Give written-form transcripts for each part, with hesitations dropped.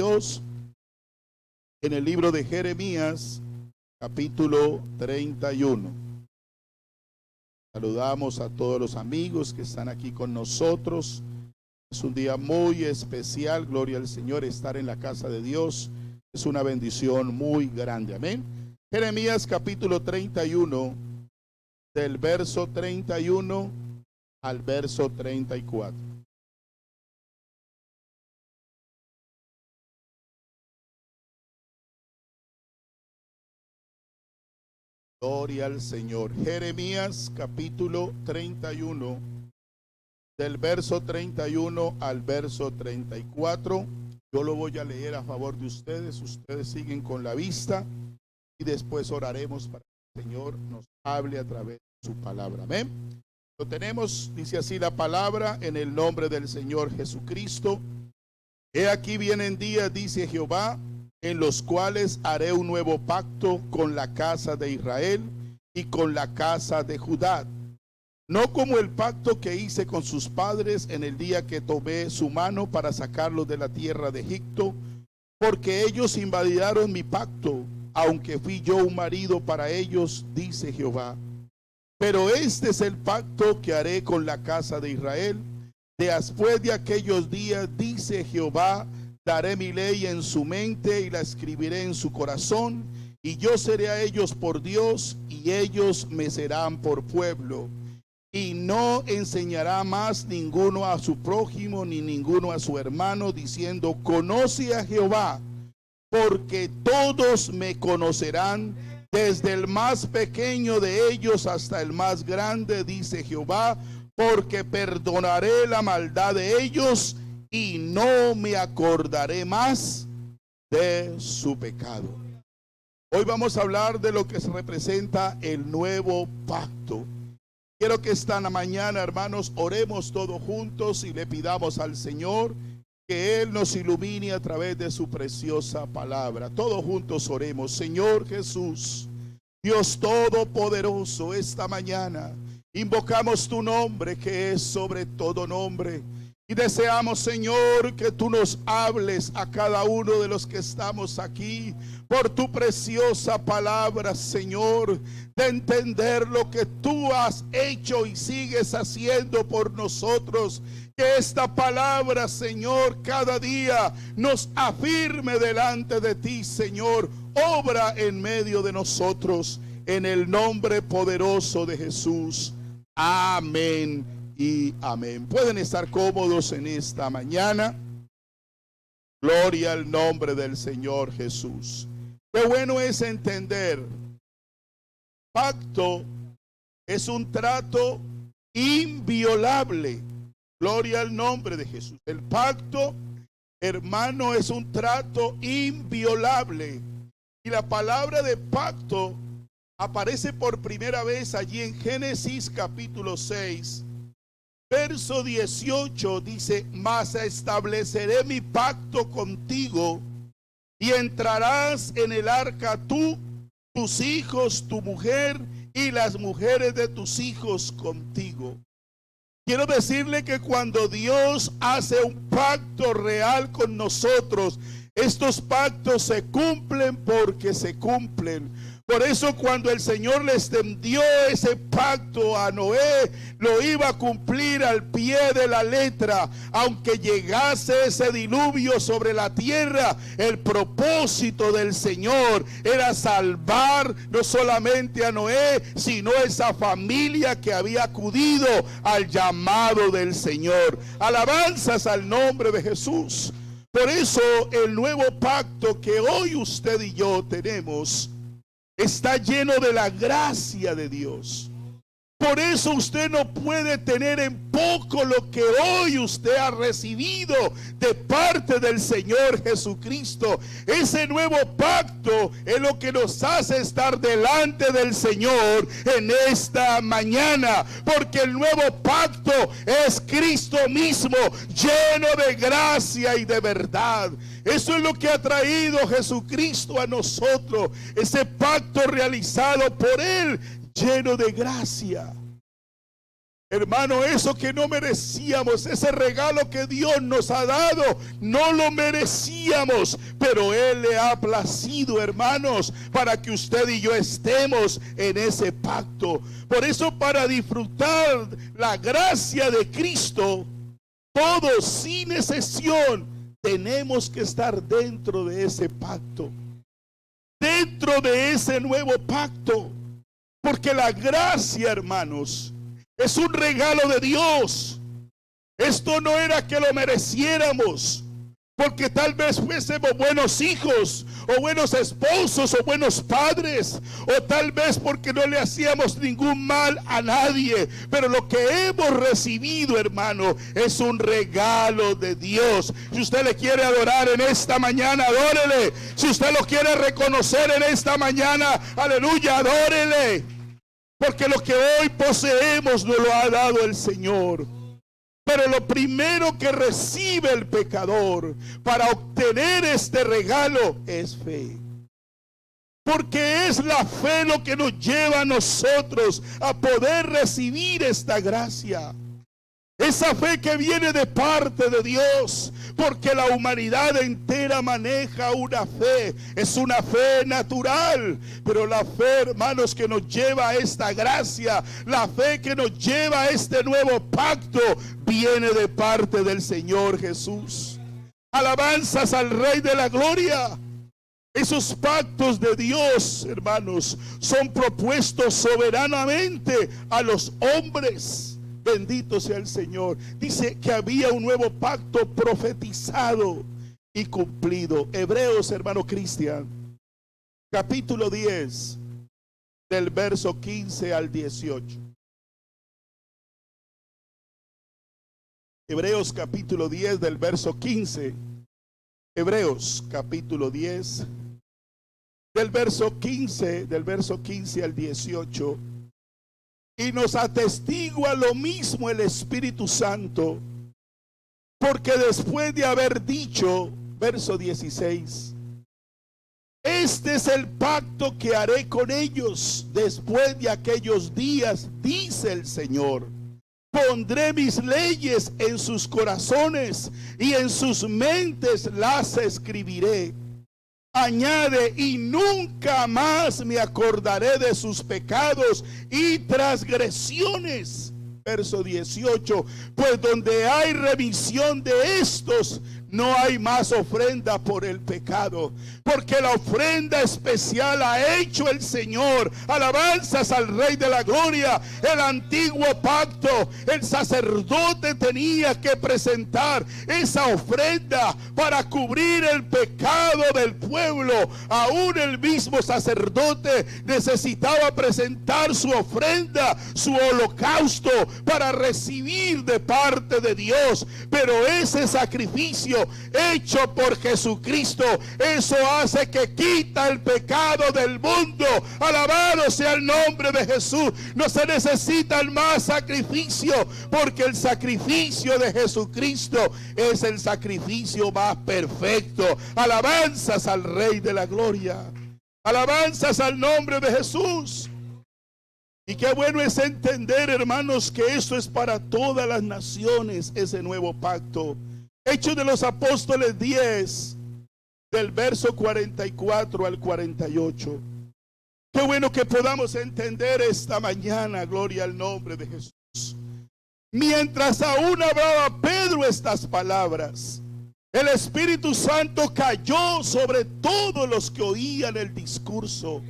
Dios en el libro de Jeremías, capítulo 31. Saludamos a todos los amigos que están aquí con nosotros. Es un día muy especial, gloria al Señor, estar en la casa de Dios. Es una bendición muy grande, amén. Jeremías capítulo 31, del verso 31 al verso 34. Gloria al Señor. Jeremías capítulo 31, del verso 31 al verso 34. Yo lo voy a leer a favor de ustedes. Ustedes siguen con la vista y después oraremos para que el Señor nos hable a través de su palabra. Amén. Lo tenemos, dice así la palabra, en el nombre del Señor Jesucristo. He aquí vienen días, dice Jehová, en los cuales haré un nuevo pacto con la casa de Israel y con la casa de Judá. No como el pacto que hice con sus padres en el día que tomé su mano para sacarlos de la tierra de Egipto, porque ellos invalidaron mi pacto, aunque fui yo un marido para ellos, dice Jehová. Pero este es el pacto que haré con la casa de Israel. Después de aquellos días, dice Jehová, daré mi ley en su mente y la escribiré en su corazón, y yo seré a ellos por Dios, y ellos me serán por pueblo. Y no enseñará más ninguno a su prójimo, ni ninguno a su hermano, diciendo, conoce a Jehová, porque todos me conocerán, desde el más pequeño de ellos hasta el más grande, dice Jehová, porque perdonaré la maldad de ellos y no me acordaré más de su pecado. Hoy vamos a hablar de lo que se representa el nuevo pacto. Quiero que esta mañana, hermanos, oremos todos juntos y le pidamos al Señor que Él nos ilumine a través de su preciosa palabra. Todos juntos oremos. Señor Jesús, Dios Todopoderoso, esta mañana invocamos tu nombre que es sobre todo nombre. Y deseamos, Señor, que tú nos hables a cada uno de los que estamos aquí por tu preciosa palabra, Señor, de entender lo que tú has hecho y sigues haciendo por nosotros. Que esta palabra, Señor, cada día nos afirme delante de ti, Señor. Obra en medio de nosotros, en el nombre poderoso de Jesús. Amén y amén. Pueden estar cómodos en esta mañana. Gloria al nombre del Señor Jesús. Qué bueno es entender. Pacto es un trato inviolable. Gloria al nombre de Jesús. El pacto, hermano, es un trato inviolable. Y la palabra de pacto aparece por primera vez allí en Génesis capítulo 6. Verso 18 dice, mas estableceré mi pacto contigo y entrarás en el arca tú, tus hijos, tu mujer y las mujeres de tus hijos contigo. Quiero decirle que cuando Dios hace un pacto real con nosotros, estos pactos se cumplen porque se cumplen. Por eso cuando el Señor le extendió ese pacto a Noé, lo iba a cumplir al pie de la letra. Aunque llegase ese diluvio sobre la tierra, el propósito del Señor era salvar no solamente a Noé, sino esa familia que había acudido al llamado del Señor. Alabanzas al nombre de Jesús. Por eso el nuevo pacto que hoy usted y yo tenemos está lleno de la gracia de Dios. Por eso usted no puede tener en poco lo que hoy usted ha recibido de parte del Señor Jesucristo. Ese nuevo pacto es lo que nos hace estar delante del Señor en esta mañana. Porque el nuevo pacto es Cristo mismo, lleno de gracia y de verdad. Eso es lo que ha traído Jesucristo a nosotros. Ese pacto realizado por Él, lleno de gracia Hermano, eso que no merecíamos, ese regalo que Dios nos ha dado, no lo merecíamos, pero Él le ha placido, hermanos, para que usted y yo estemos en ese pacto. Por eso, para disfrutar la gracia de Cristo, todos sin excepción tenemos que estar dentro de ese pacto, dentro de ese nuevo pacto, porque la gracia, hermanos, es un regalo de Dios. Esto no era que lo mereciéramos, porque tal vez fuésemos buenos hijos, o buenos esposos, o buenos padres, o tal vez porque no le hacíamos ningún mal a nadie. Pero lo que hemos recibido, hermano, es un regalo de Dios. Si usted le quiere adorar en esta mañana, adórele. Si usted lo quiere reconocer en esta mañana, aleluya, adórele. Porque lo que hoy poseemos nos lo ha dado el Señor. Pero lo primero que recibe el pecador para obtener este regalo es fe. Porque es la fe lo que nos lleva a nosotros a poder recibir esta gracia. Esa fe que viene de parte de Dios, porque la humanidad entera maneja una fe, es una fe natural, pero la fe, hermanos, que nos lleva a esta gracia, la fe que nos lleva a este nuevo pacto, viene de parte del Señor Jesús. Alabanzas al Rey de la Gloria. Esos pactos de Dios, hermanos, son propuestos soberanamente a los hombres. Bendito sea el Señor. Dice que había un nuevo pacto profetizado y cumplido. Hebreos, hermano Cristian, capítulo 10, del verso 15 al 18. Hebreos capítulo 10 del verso 15. Hebreos capítulo 10 del verso 15 al 18. Y nos atestigua lo mismo el Espíritu Santo, porque después de haber dicho, verso 16, este es el pacto que haré con ellos después de aquellos días, dice el Señor. Pondré mis leyes en sus corazones y en sus mentes las escribiré. Añade, y nunca más me acordaré de sus pecados y transgresiones. Verso 18, pues donde hay remisión de estos, no hay más ofrenda por el pecado, porque la ofrenda especial ha hecho el Señor. Alabanzas al Rey de la Gloria. El antiguo pacto, el sacerdote tenía que presentar esa ofrenda para cubrir el pecado del pueblo. Aún el mismo sacerdote necesitaba presentar su ofrenda, su holocausto, para recibir de parte de Dios. Pero ese sacrificio hecho por Jesucristo, eso hace que quita el pecado del mundo. Alabado sea el nombre de Jesús. No se necesita más sacrificio, porque el sacrificio de Jesucristo es el sacrificio más perfecto. Alabanzas al Rey de la Gloria. Alabanzas al nombre de Jesús. Y qué bueno es entender, hermanos, que esto es para todas las naciones, ese nuevo pacto. Hechos de los Apóstoles 10, del verso 44 al 48. Qué bueno que podamos entender esta mañana, gloria al nombre de Jesús. Mientras aún hablaba Pedro estas palabras, el Espíritu Santo cayó sobre todos los que oían el discurso.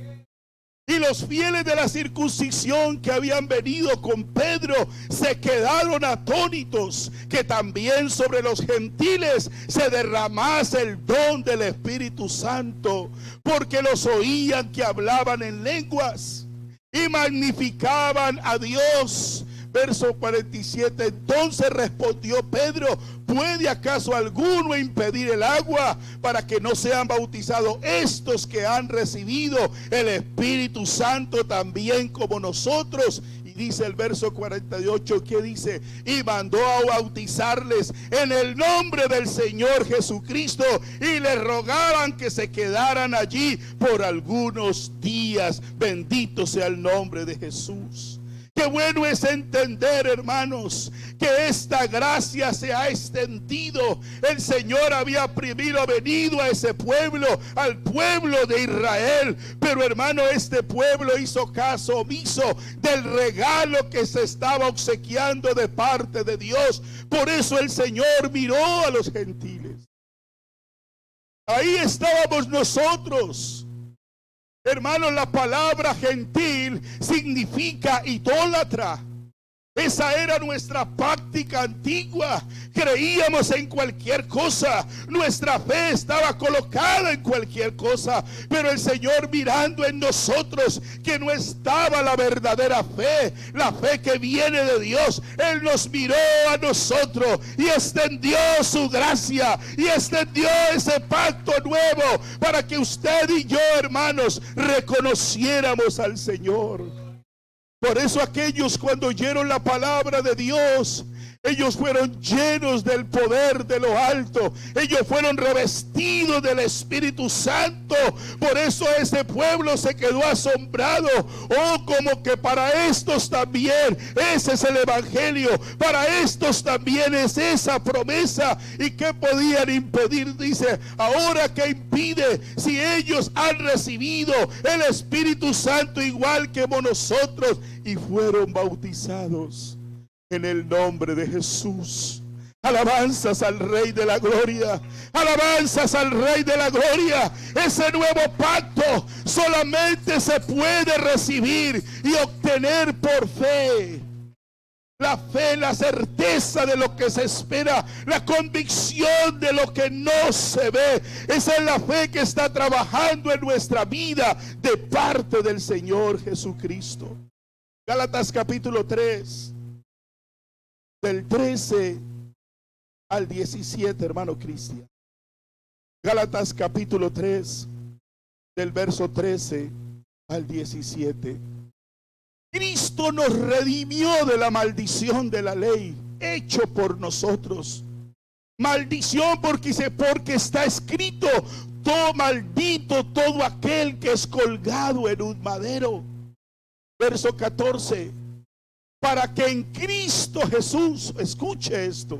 Y los fieles de la circuncisión que habían venido con Pedro se quedaron atónitos, que también sobre los gentiles se derramase el don del Espíritu Santo, porque los oían que hablaban en lenguas y magnificaban a Dios. Verso 47, entonces respondió Pedro, ¿puede acaso alguno impedir el agua para que no sean bautizados estos que han recibido el Espíritu Santo también como nosotros? Y dice el verso 48, que dice, y mandó a bautizarles en el nombre del Señor Jesucristo, y les rogaban que se quedaran allí por algunos días. Bendito sea el nombre de Jesús. Qué bueno es entender, hermanos, que esta gracia se ha extendido. El Señor había primero venido a ese pueblo, al pueblo de Israel. Pero, hermano, este pueblo hizo caso omiso del regalo que se estaba obsequiando de parte de Dios. Por eso el Señor miró a los gentiles. Ahí estábamos nosotros. Hermanos, la palabra gentil significa idólatra. Esa era nuestra práctica antigua. Creíamos en cualquier cosa. Nuestra fe estaba colocada en cualquier cosa. Pero el Señor, mirando en nosotros que no estaba la verdadera fe, la fe que viene de Dios, Él nos miró a nosotros y extendió su gracia y extendió ese pacto nuevo para que usted y yo, hermanos, reconociéramos al Señor. Por eso aquellos, cuando oyeron la palabra de Dios, ellos fueron llenos del poder de lo alto. Ellos fueron revestidos del Espíritu Santo. Por eso ese pueblo se quedó asombrado. Oh, como que para estos también ese es el evangelio. Para estos también es esa promesa. ¿Y qué podían impedir? Dice, ahora ¿qué impide? Si ellos han recibido el Espíritu Santo igual que nosotros y fueron bautizados en el nombre de Jesús. Alabanzas al Rey de la Gloria. Alabanzas al Rey de la Gloria. Ese nuevo pacto solamente se puede recibir y obtener por fe. La fe, la certeza de lo que se espera, la convicción de lo que no se ve. Esa es la fe que está trabajando en nuestra vida de parte del Señor Jesucristo. Gálatas capítulo 3. Del 13 al 17, hermano Cristian. Gálatas capítulo 3, del verso 13 al 17. Cristo nos redimió de la maldición de la ley, hecho por nosotros. Maldición porque está escrito, todo maldito todo aquel que es colgado en un madero. Verso 14. Para que en Cristo Jesús, escuche esto,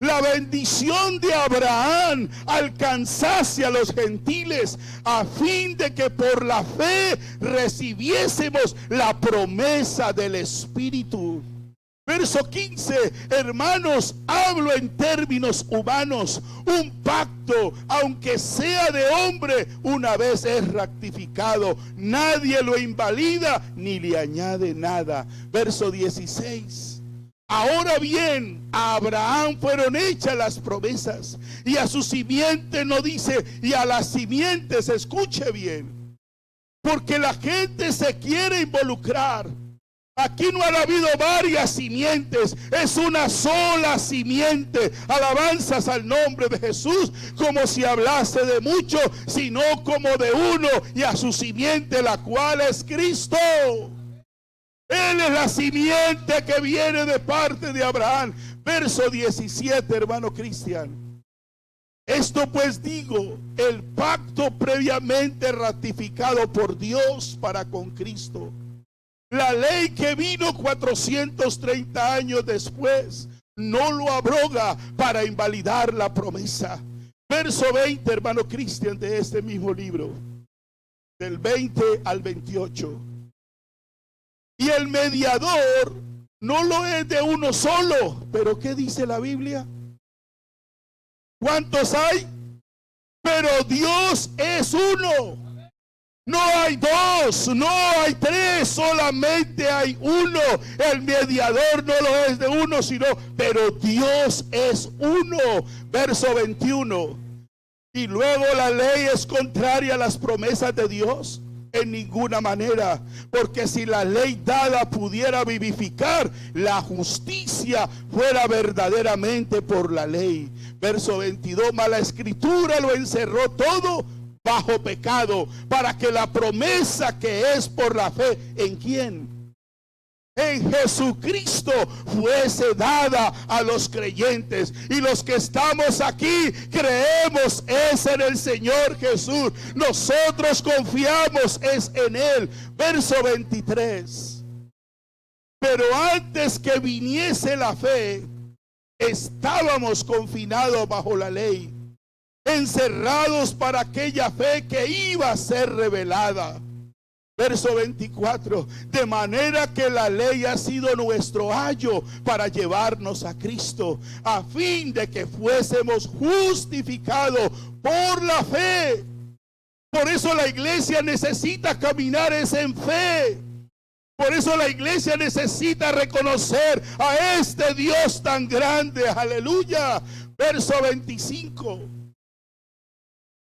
la bendición de Abraham alcanzase a los gentiles, a fin de que por la fe recibiésemos la promesa del Espíritu. Verso 15, hermanos, hablo en términos humanos. Un pacto, aunque sea de hombre, una vez es ratificado. Nadie lo invalida ni le añade nada. Verso 16. Ahora bien, a Abraham fueron hechas las promesas, y a su simiente no dice, y a las simientes, escuche bien, porque la gente se quiere involucrar. Aquí no ha habido varias simientes, es una sola simiente. Alabanzas al nombre de Jesús, como si hablase de mucho, sino como de uno, y a su simiente, la cual es Cristo. Él es la simiente que viene de parte de Abraham. Verso 17, hermano Cristian. Esto pues digo, el pacto previamente ratificado por Dios para con Cristo. La ley que vino 430 años después no lo abroga para invalidar la promesa. Verso 20, hermano Cristian, de este mismo libro, del 20 al 28. Y el mediador no lo es de uno solo. Pero ¿qué dice la Biblia? ¿Cuántos hay? Pero Dios es uno. No hay dos, no hay tres, solamente hay uno. El mediador no lo es de uno, sino, pero Dios es uno. Verso 21. Y luego la ley es contraria a las promesas de Dios. En ninguna manera, porque si la ley dada pudiera vivificar, la justicia fuera verdaderamente por la ley. Verso 22, mas la escritura lo encerró todo bajo pecado, para que la promesa que es por la fe, ¿en quién? En Jesucristo fuese dada a los creyentes. Y los que estamos aquí creemos es en el Señor Jesús. Nosotros confiamos es en Él. Verso 23. Pero antes que viniese la fe, estábamos confinados bajo la ley, encerrados para aquella fe que iba a ser revelada. Verso 24, de manera que la ley ha sido nuestro ayo para llevarnos a Cristo, a fin de que fuésemos justificados por la fe. Por eso la iglesia necesita caminar en fe. Por eso la iglesia necesita reconocer a este Dios tan grande. Aleluya. Verso 25.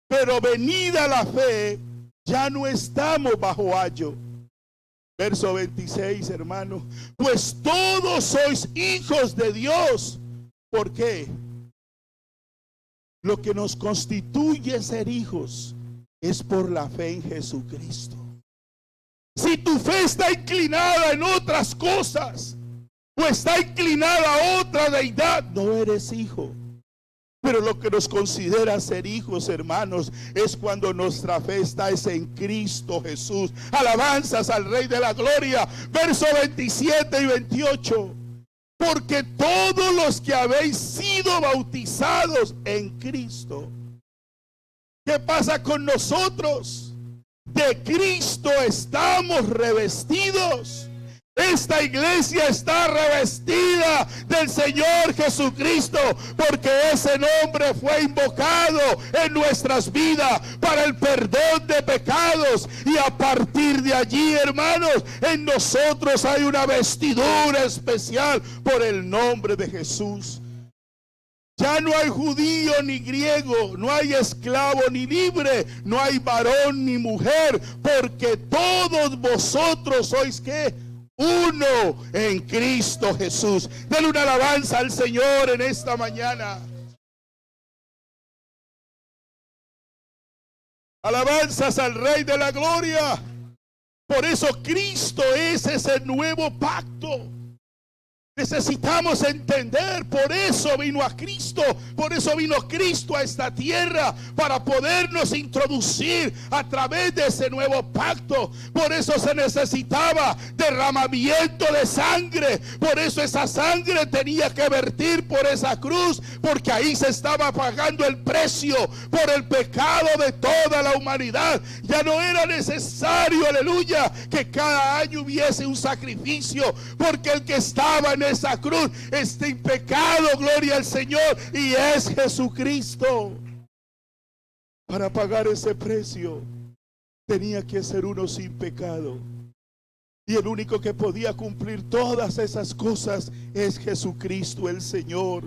Pero venida la fe, ya no estamos bajo ayo. Verso 26, hermano. Pues todos sois hijos de Dios. ¿Por qué? Lo que nos constituye ser hijos es por la fe en Jesucristo. Si tu fe está inclinada en otras cosas o está inclinada a otra deidad, no eres hijo. Pero lo que nos considera ser hijos, hermanos, es cuando nuestra fe está en Cristo Jesús. Alabanzas al Rey de la Gloria. Versos 27 y 28. Porque todos los que habéis sido bautizados en Cristo. ¿Qué pasa con nosotros? De Cristo estamos revestidos. Esta iglesia está revestida del Señor Jesucristo, porque ese nombre fue invocado en nuestras vidas para el perdón de pecados. Y a partir de allí, hermanos, en nosotros hay una vestidura especial por el nombre de Jesús. Ya no hay judío ni griego, no hay esclavo ni libre, no hay varón ni mujer, porque todos vosotros sois ¿qué? Uno en Cristo Jesús. Denle una alabanza al Señor en esta mañana. Alabanzas al Rey de la Gloria. Por eso Cristo es ese nuevo pacto. Necesitamos entender, por eso vino a Cristo, por eso vino Cristo a esta tierra, para podernos introducir a través de ese nuevo pacto. Por eso se necesitaba derramamiento de sangre, por eso esa sangre tenía que vertir por esa cruz, porque ahí se estaba pagando el precio por el pecado de toda la humanidad. Ya no era necesario, aleluya, que cada año hubiese un sacrificio, porque el que estaba en esa cruz está en pecado, gloria al Señor, y es Jesucristo. Para pagar ese precio tenía que ser uno sin pecado, y el único que podía cumplir todas esas cosas es Jesucristo el Señor.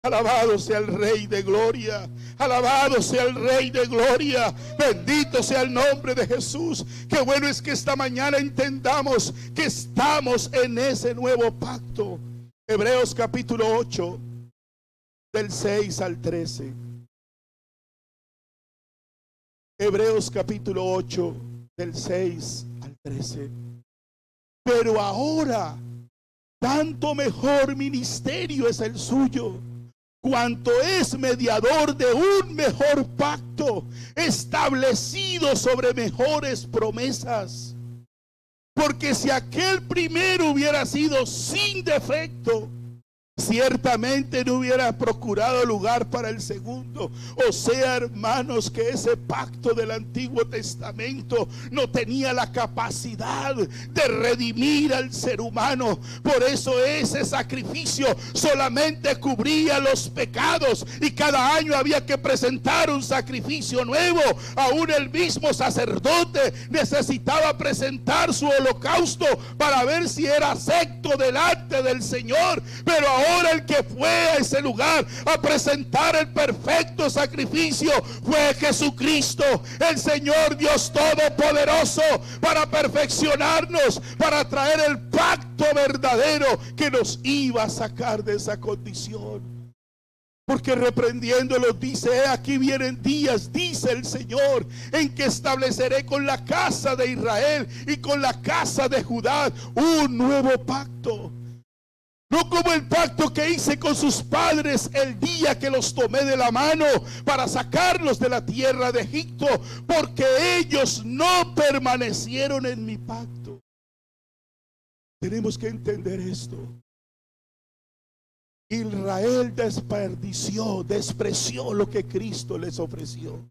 Alabado sea el Rey de Gloria, alabado sea el Rey de Gloria, bendito sea el nombre de Jesús. Qué bueno es que esta mañana entendamos que estamos en ese nuevo pacto. Hebreos capítulo 8, del 6 al 13. Hebreos capítulo 8, del 6 al 13. Pero ahora, tanto mejor ministerio es el suyo, cuanto es mediador de un mejor pacto, establecido sobre mejores promesas. Porque si aquel primero hubiera sido sin defecto, ciertamente no hubiera procurado lugar para el segundo. O sea, hermanos, que ese pacto del Antiguo Testamento no tenía la capacidad de redimir al ser humano. Por eso ese sacrificio solamente cubría los pecados, y cada año había que presentar un sacrificio nuevo. Aún el mismo sacerdote necesitaba presentar su holocausto para ver si era acepto delante del Señor. Pero ahora el que fue a ese lugar a presentar el perfecto sacrificio fue Jesucristo, el Señor Dios Todopoderoso, para perfeccionarnos, para traer el pacto verdadero que nos iba a sacar de esa condición. Porque reprendiéndolo dice: aquí vienen días, dice el Señor, en que estableceré con la casa de Israel y con la casa de Judá un nuevo pacto. No como el pacto que hice con sus padres el día que los tomé de la mano para sacarlos de la tierra de Egipto, porque ellos no permanecieron en mi pacto. Tenemos que entender esto. Israel despreció lo que Cristo les ofreció.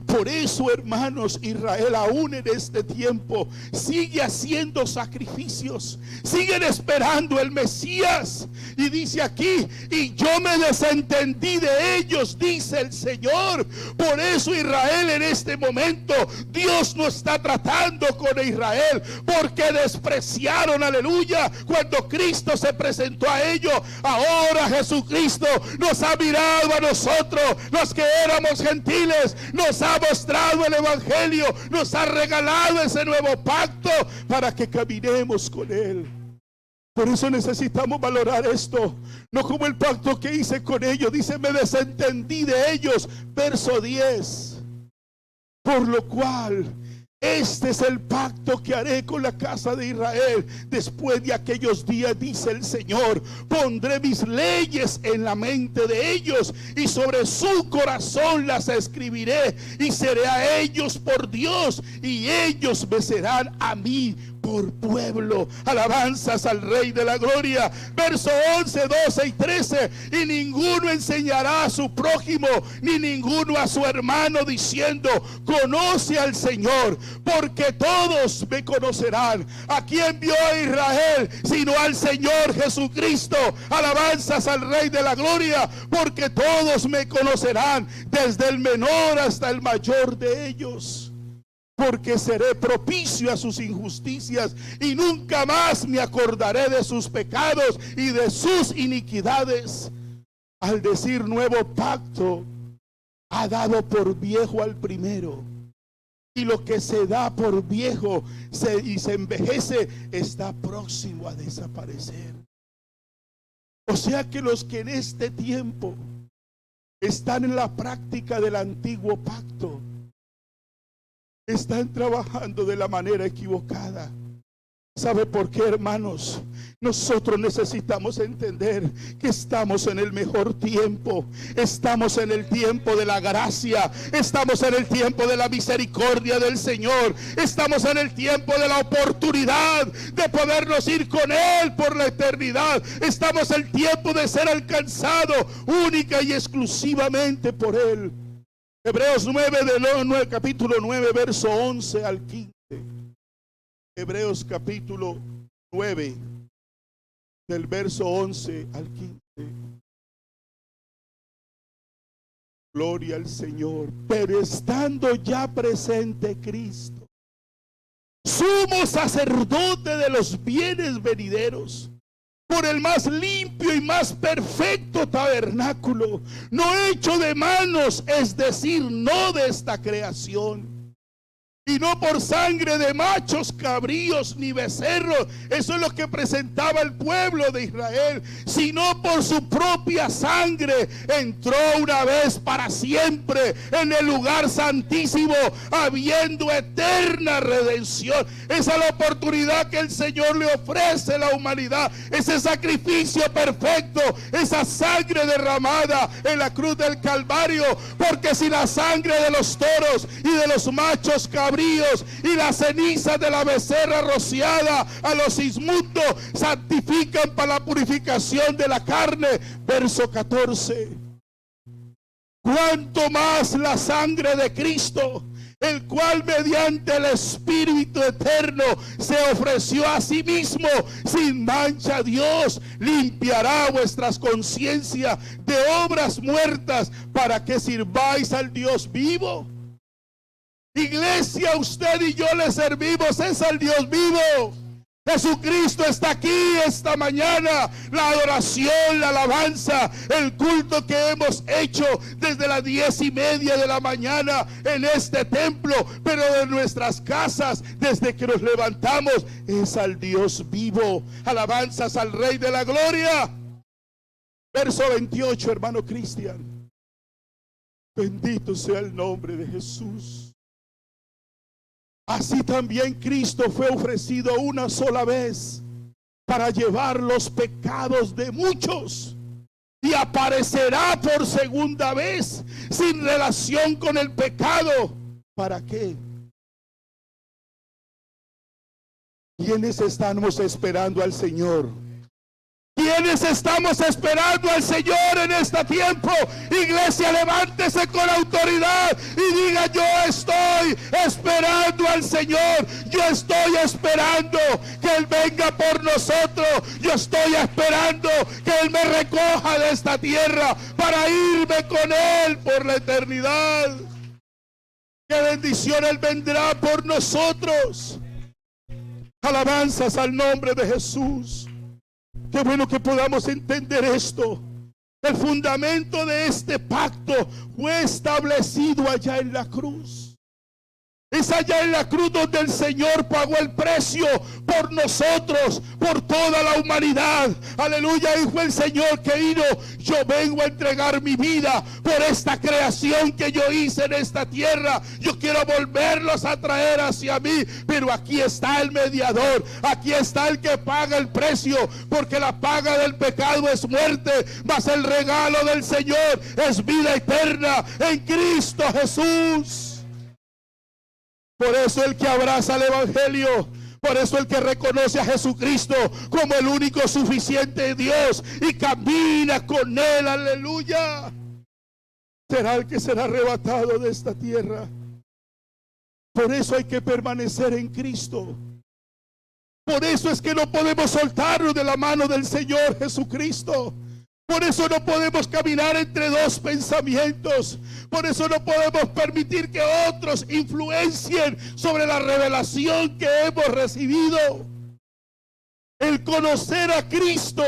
Por eso, hermanos, Israel aún en este tiempo sigue haciendo sacrificios, siguen esperando el Mesías. Y dice aquí: y yo me desentendí de ellos, dice el Señor. Por eso Israel en este momento, Dios no está tratando con Israel, porque despreciaron, aleluya, cuando Cristo se presentó a ellos. Ahora Jesucristo nos ha mirado a nosotros, los que éramos gentiles, nos ha mostrado el evangelio, nos ha regalado ese nuevo pacto para que caminemos con él. Por eso necesitamos valorar esto, no como el pacto que hice con ellos. Dice: me desentendí de ellos, verso 10, por lo cual este es el pacto que haré con la casa de Israel después de aquellos días, dice el Señor. Pondré mis leyes en la mente de ellos y sobre su corazón las escribiré, y seré a ellos por Dios y ellos me serán a mí por pueblo. Alabanzas al Rey de la Gloria. Verso 11, 12 y 13. Y ninguno enseñará a su prójimo, ni ninguno a su hermano, diciendo: conoce al Señor, porque todos me conocerán. ¿A quién vio a Israel sino al Señor Jesucristo? Alabanzas al Rey de la Gloria. Porque todos me conocerán, desde el menor hasta el mayor de ellos. Porque seré propicio a sus injusticias, y nunca más me acordaré de sus pecados y de sus iniquidades. Al decir nuevo pacto, ha dado por viejo al primero. Y lo que se da por viejo y se envejece está próximo a desaparecer. O sea que los que en este tiempo están en la práctica del antiguo pacto están trabajando de la manera equivocada. ¿Sabe por qué, hermanos? Nosotros necesitamos entender que estamos en el mejor tiempo. Estamos en el tiempo de la gracia. Estamos en el tiempo de la misericordia del Señor. Estamos en el tiempo de la oportunidad de podernos ir con Él por la eternidad. Estamos en el tiempo de ser alcanzado única y exclusivamente por Él. Hebreos 9, capítulo 9, verso 11 al 15. Hebreos capítulo 9, del verso 11 al 15. Gloria al Señor. Pero estando ya presente Cristo, sumo sacerdote de los bienes venideros, por el más limpio y más perfecto tabernáculo, no hecho de manos, es decir, no de esta creación, y no por sangre de machos, cabríos ni becerros. Eso es lo que presentaba el pueblo de Israel. Sino por su propia sangre entró una vez para siempre en el lugar santísimo, habiendo eterna redención. Esa es la oportunidad que el Señor le ofrece a la humanidad. Ese sacrificio perfecto, esa sangre derramada en la cruz del Calvario. Porque si la sangre de los toros y de los machos cabríos y la ceniza de la becerra rociada a los inmundos santifican para la purificación de la carne, verso 14, cuanto más la sangre de Cristo, el cual mediante el Espíritu eterno se ofreció a sí mismo sin mancha a Dios, limpiará vuestras conciencias de obras muertas para que sirváis al Dios vivo. Iglesia, usted y yo le servimos es al Dios vivo. Jesucristo está aquí esta mañana. La adoración, la alabanza, el culto que hemos hecho desde las 10:30 de la mañana en este templo, pero de nuestras casas, desde que nos levantamos, es al Dios vivo. Alabanzas al Rey de la Gloria. Verso 28, hermano Cristian. Bendito sea el nombre de Jesús. Así también Cristo fue ofrecido una sola vez para llevar los pecados de muchos, y aparecerá por segunda vez sin relación con el pecado. ¿Para qué? ¿Quiénes estamos esperando al Señor? ¿Quiénes estamos esperando al Señor en este tiempo? Iglesia, levántese con autoridad y diga: yo estoy esperando al Señor. Yo estoy esperando que Él venga por nosotros. Yo estoy esperando que Él me recoja de esta tierra para irme con Él por la eternidad. ¡Qué bendición! Él vendrá por nosotros. Alabanzas al nombre de Jesús. Qué bueno que podamos entender esto. El fundamento de este pacto fue establecido allá en la cruz. Es allá en la cruz donde el Señor pagó el precio por nosotros, por toda la humanidad. Aleluya. Y fue el Señor que vino: yo vengo a entregar mi vida por esta creación que yo hice en esta tierra. Yo quiero volverlos a traer hacia mí, pero aquí está el mediador, aquí está el que paga el precio, porque la paga del pecado es muerte, mas el regalo del Señor es vida eterna en Cristo Jesús. Por eso el que abraza el Evangelio, por eso el que reconoce a Jesucristo como el único suficiente Dios y camina con Él, aleluya, será el que será arrebatado de esta tierra. Por eso hay que permanecer en Cristo. Por eso es que no podemos soltarnos de la mano del Señor Jesucristo. Por eso no podemos caminar entre dos pensamientos. Por eso no podemos permitir que otros influencien sobre la revelación que hemos recibido. El conocer a Cristo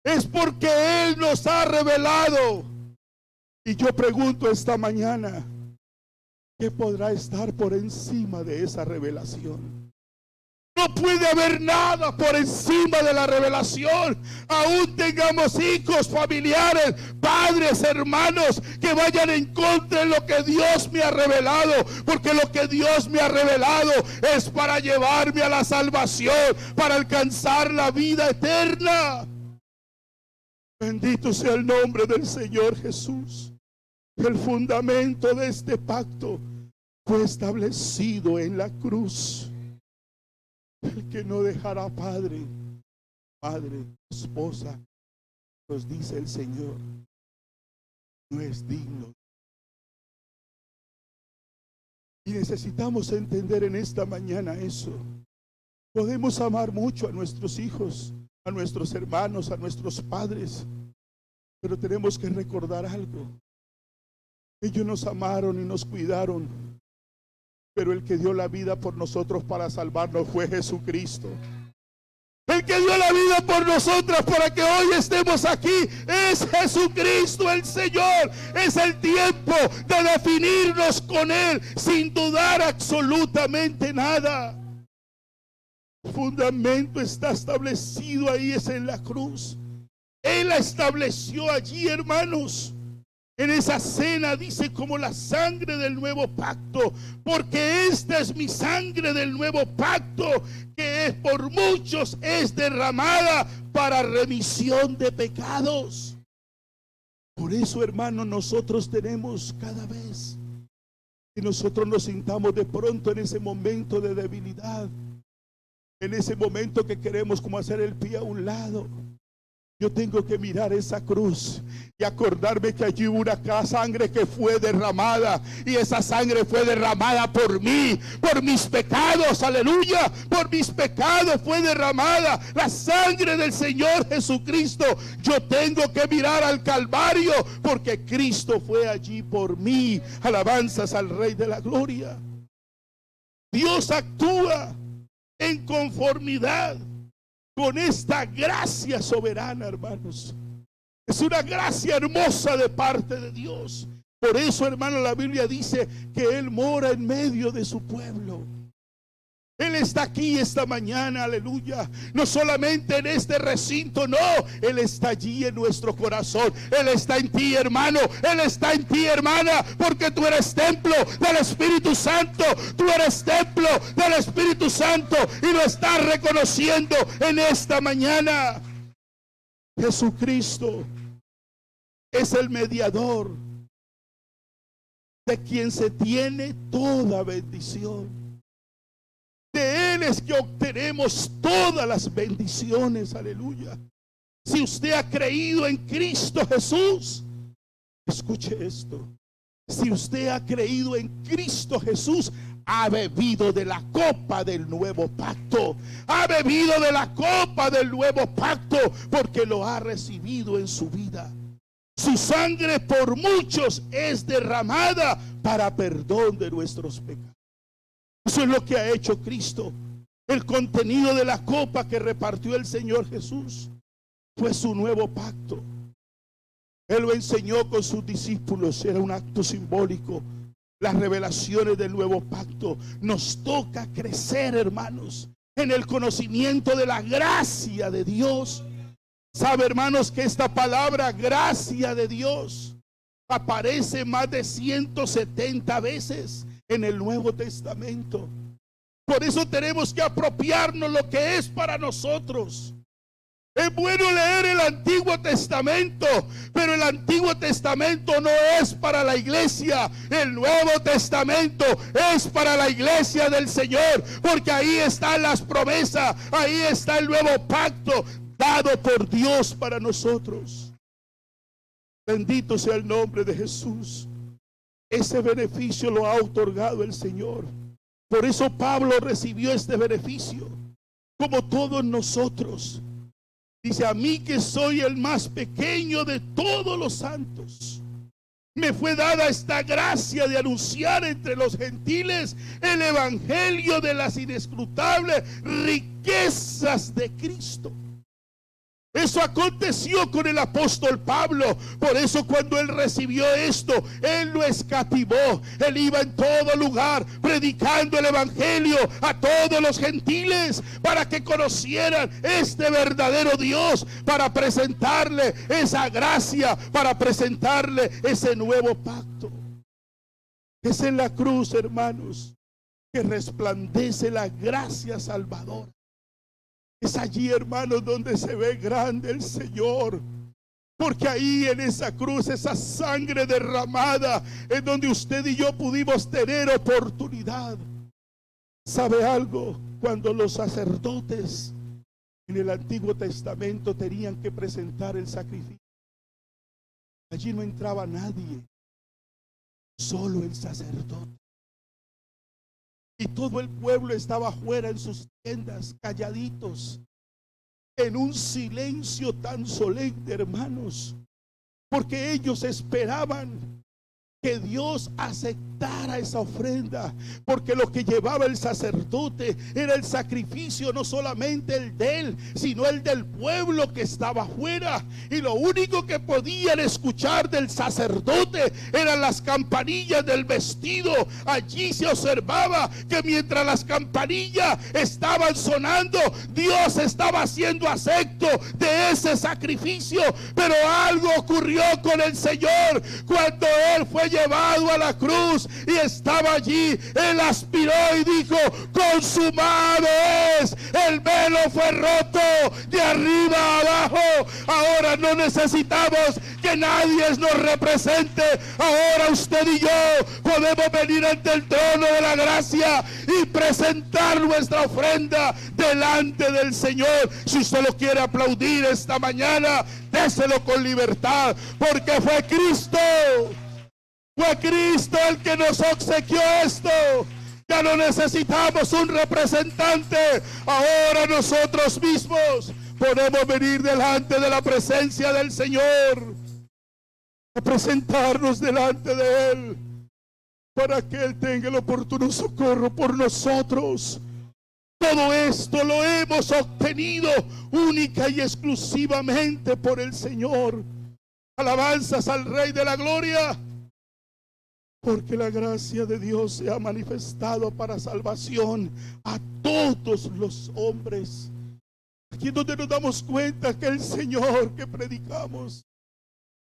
es porque Él nos ha revelado. Y yo pregunto esta mañana: ¿qué podrá estar por encima de esa revelación? No puede haber nada por encima de la revelación. Aún tengamos hijos, familiares, padres, hermanos que vayan en contra de lo que Dios me ha revelado, porque lo que Dios me ha revelado es para llevarme a la salvación, para alcanzar la vida eterna. Bendito sea el nombre del Señor Jesús. El fundamento de este pacto fue establecido en la cruz. El que no dejará padre, madre, esposa, nos dice el Señor, no es digno. Y necesitamos entender en esta mañana eso. Podemos amar mucho a nuestros hijos, a nuestros hermanos, a nuestros padres, pero tenemos que recordar algo. Ellos nos amaron y nos cuidaron, pero el que dio la vida por nosotros para salvarnos fue Jesucristo. El que dio la vida por nosotros para que hoy estemos aquí es Jesucristo el Señor. Es el tiempo de definirnos con Él sin dudar absolutamente nada. El fundamento está establecido ahí, es en la cruz. Él la estableció allí, hermanos. En esa cena dice: como la sangre del nuevo pacto, porque esta es mi sangre del nuevo pacto, que es por muchos es derramada para remisión de pecados. Por eso, hermanos, nosotros tenemos cada vez que nosotros nos sintamos de pronto en ese momento de debilidad, en ese momento que queremos como hacer el pie a un lado, yo tengo que mirar esa cruz y acordarme que allí hubo una sangre que fue derramada, y esa sangre fue derramada por mí, por mis pecados, aleluya, por mis pecados fue derramada la sangre del Señor Jesucristo. Yo tengo que mirar al Calvario porque Cristo fue allí por mí. Alabanzas al Rey de la Gloria. Dios actúa en conformidad con esta gracia soberana, hermanos. Es una gracia hermosa de parte de Dios. Por eso, hermano, la Biblia dice que Él mora en medio de su pueblo. Él está aquí esta mañana, aleluya. No solamente en este recinto, no. Él está allí en nuestro corazón. Él está en ti, hermano. Él está en ti, hermana, porque tú eres templo del Espíritu Santo. Tú eres templo del Espíritu Santo y lo estás reconociendo en esta mañana. Jesucristo es el mediador de quien se tiene toda bendición. De Él es que obtenemos todas las bendiciones. Aleluya. Si usted ha creído en Cristo Jesús, escuche esto. Si usted ha creído en Cristo Jesús, ha bebido de la copa del nuevo pacto. Ha bebido de la copa del nuevo pacto porque lo ha recibido en su vida. Su sangre por muchos es derramada para perdón de nuestros pecados. Eso es lo que ha hecho Cristo. El contenido de la copa que repartió el Señor Jesús fue su nuevo pacto. Él lo enseñó con sus discípulos. Era un acto simbólico. Las revelaciones del nuevo pacto. Nos toca crecer, hermanos, en el conocimiento de la gracia de Dios. Sabe, hermanos, que esta palabra gracia de Dios aparece más de 170 veces en el Nuevo Testamento. Por eso tenemos que apropiarnos lo que es para nosotros. Es bueno leer el Antiguo Testamento, pero el Antiguo Testamento no es para la iglesia. El Nuevo Testamento es para la iglesia del Señor, porque ahí están las promesas, ahí está el nuevo pacto dado por Dios para nosotros. Bendito sea el nombre de Jesús. Ese beneficio lo ha otorgado el Señor. Por eso Pablo recibió este beneficio, como todos nosotros. Dice: a mí, que soy el más pequeño de todos los santos, me fue dada esta gracia de anunciar entre los gentiles el evangelio de las inescrutables riquezas de Cristo. Eso aconteció con el apóstol Pablo. Por eso cuando él recibió esto, él lo escatimó. Él iba en todo lugar predicando el evangelio a todos los gentiles, para que conocieran este verdadero Dios, para presentarle esa gracia, para presentarle ese nuevo pacto. Es en la cruz, hermanos, que resplandece la gracia salvadora. Es allí, hermanos, donde se ve grande el Señor. Porque ahí en esa cruz, esa sangre derramada, es donde usted y yo pudimos tener oportunidad. ¿Sabe algo? Cuando los sacerdotes en el Antiguo Testamento tenían que presentar el sacrificio, allí no entraba nadie, solo el sacerdote. Y todo el pueblo estaba afuera en sus tiendas, calladitos, en un silencio tan solemne, hermanos, porque ellos esperaban que Dios aceptara esa ofrenda, porque lo que llevaba el sacerdote era el sacrificio, no solamente el de él, sino el del pueblo que estaba afuera. Y lo único que podían escuchar del sacerdote eran las campanillas del vestido. Allí se observaba que mientras las campanillas estaban sonando, Dios estaba haciendo acepto de ese sacrificio. Pero algo ocurrió con el Señor cuando él fue llevado a la cruz y estaba allí. Él aspiró y dijo: consumado es. El velo fue roto de arriba a abajo. Ahora no necesitamos que nadie nos represente. Ahora usted y yo podemos venir ante el trono de la gracia y presentar nuestra ofrenda delante del Señor. Si usted lo quiere aplaudir esta mañana, déselo con libertad, porque fue Cristo. Fue Cristo el que nos obsequió esto. Ya no necesitamos un representante. Ahora nosotros mismos podemos venir delante de la presencia del Señor, a presentarnos delante de Él, para que Él tenga el oportuno socorro por nosotros. Todo esto lo hemos obtenido única y exclusivamente por el Señor. Alabanzas al Rey de la Gloria. Porque la gracia de Dios se ha manifestado para salvación a todos los hombres. Aquí es donde nos damos cuenta que el Señor que predicamos,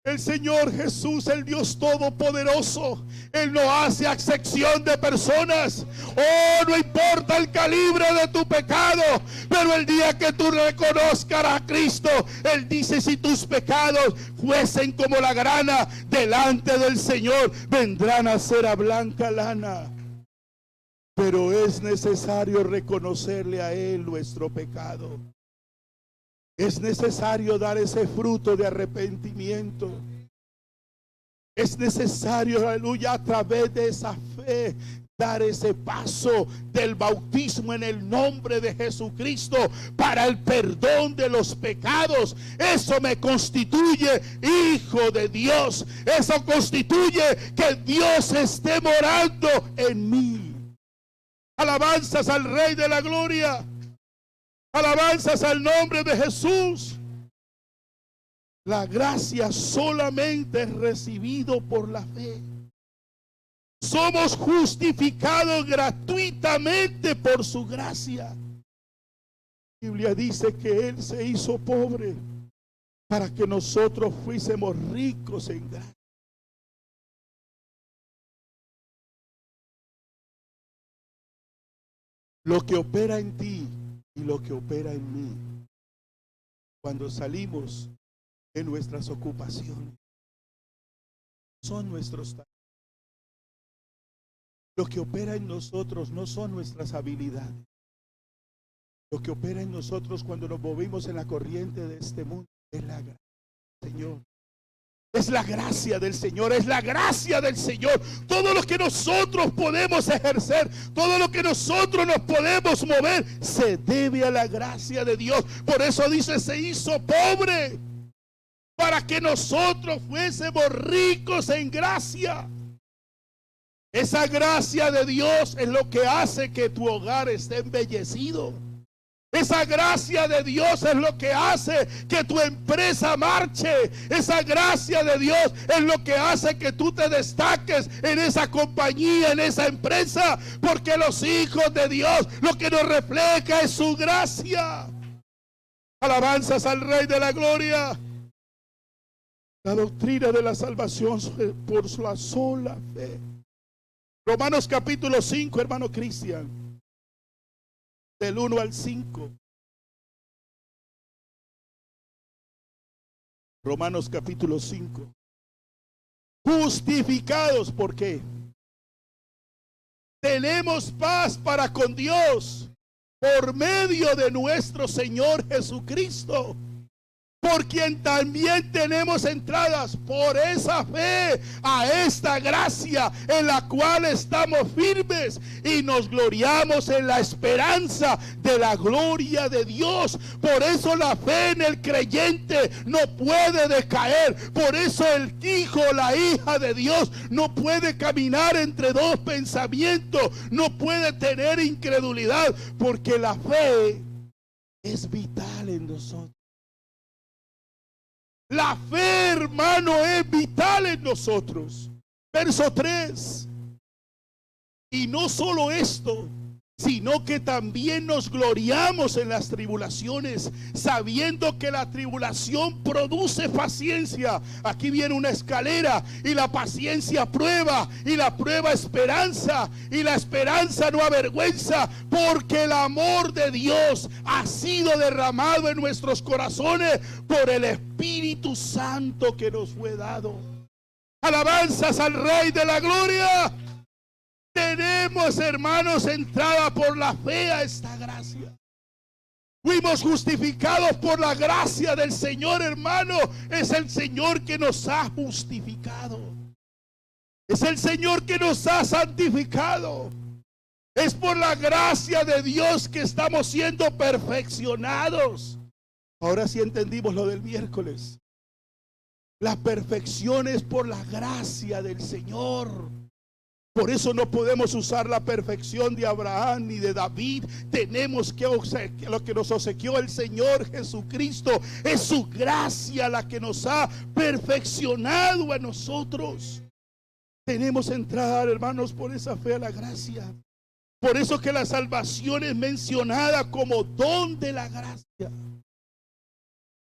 el Señor Jesús, el Dios Todopoderoso, Él no hace acepción de personas. Oh, no importa el calibre de tu pecado, pero el día que tú reconozcas a Cristo, Él dice: si tus pecados fuesen como la grana, delante del Señor vendrán a ser a blanca lana. Pero es necesario reconocerle a Él nuestro pecado. Es necesario dar ese fruto de arrepentimiento. Es necesario, aleluya, a través de esa fe, dar ese paso del bautismo en el nombre de Jesucristo para el perdón de los pecados. Eso me constituye hijo de Dios. Eso constituye que Dios esté morando en mí. Alabanzas al Rey de la Gloria. Alabanzas al nombre de Jesús. La gracia solamente es recibido por la fe. Somos justificados gratuitamente por su gracia. La Biblia dice que Él se hizo pobre para que nosotros fuésemos ricos en gracia. Lo que opera en ti y lo que opera en mí, cuando salimos de nuestras ocupaciones, son nuestros talentos. Lo que opera en nosotros no son nuestras habilidades. Lo que opera en nosotros cuando nos movemos en la corriente de este mundo es la gracia del Señor. Es la gracia del Señor, es la gracia del Señor. Todo lo que nosotros podemos ejercer, todo lo que nosotros nos podemos mover, se debe a la gracia de Dios. Por eso dice, se hizo pobre para que nosotros fuésemos ricos en gracia. Esa gracia de Dios es lo que hace que tu hogar esté embellecido. Esa gracia de Dios es lo que hace que tu empresa marche. Esa gracia de Dios es lo que hace que tú te destaques en esa compañía, en esa empresa. Porque los hijos de Dios, lo que nos refleja es su gracia. Alabanzas al Rey de la Gloria. La doctrina de la salvación por la sola fe. Romanos capítulo 5, hermano Cristian, del 1 al 5. Romanos capítulo 5. Justificados, ¿por qué? Tenemos paz para con Dios por medio de nuestro Señor Jesucristo, por quien también tenemos entradas por esa fe a esta gracia en la cual estamos firmes y nos gloriamos en la esperanza de la gloria de Dios. Por eso la fe en el creyente no puede decaer. Por eso el hijo o la hija de Dios no puede caminar entre dos pensamientos, no puede tener incredulidad, porque la fe es vital en nosotros. La fe, hermano, es vital en nosotros. Verso 3. Y no solo esto, sino que también nos gloriamos en las tribulaciones, sabiendo que la tribulación produce paciencia. Aquí viene una escalera, y la paciencia prueba, y la prueba esperanza, y la esperanza no avergüenza, porque el amor de Dios ha sido derramado en nuestros corazones por el Espíritu Santo que nos fue dado. Alabanzas al Rey de la Gloria. Tenemos, hermanos, entrada por la fe a esta gracia. Fuimos justificados por la gracia del Señor, hermano. Es el Señor que nos ha justificado. Es el Señor que nos ha santificado. Es por la gracia de Dios que estamos siendo perfeccionados. Ahora sí entendimos lo del miércoles. La perfección es por la gracia del Señor. Por eso no podemos usar la perfección de Abraham ni de David. Tenemos que lo que nos obsequió el Señor Jesucristo. Es su gracia la que nos ha perfeccionado a nosotros. Tenemos entrada, hermanos, por esa fe a la gracia. Por eso que la salvación es mencionada como don de la gracia.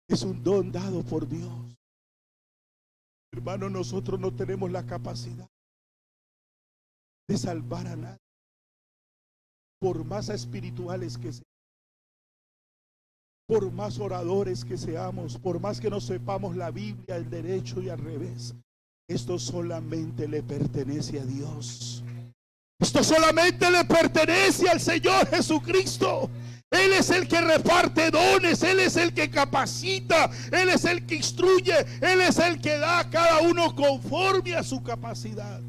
Es un don dado por Dios. Hermano, nosotros no tenemos la capacidad de salvar a nadie, por más espirituales que seamos, por más oradores que seamos, por más que no sepamos la Biblia al derecho y al revés. Esto solamente le pertenece a Dios. Esto solamente le pertenece al Señor Jesucristo. Él es el que reparte dones, Él es el que capacita, Él es el que instruye, Él es el que da a cada uno conforme a su capacidad.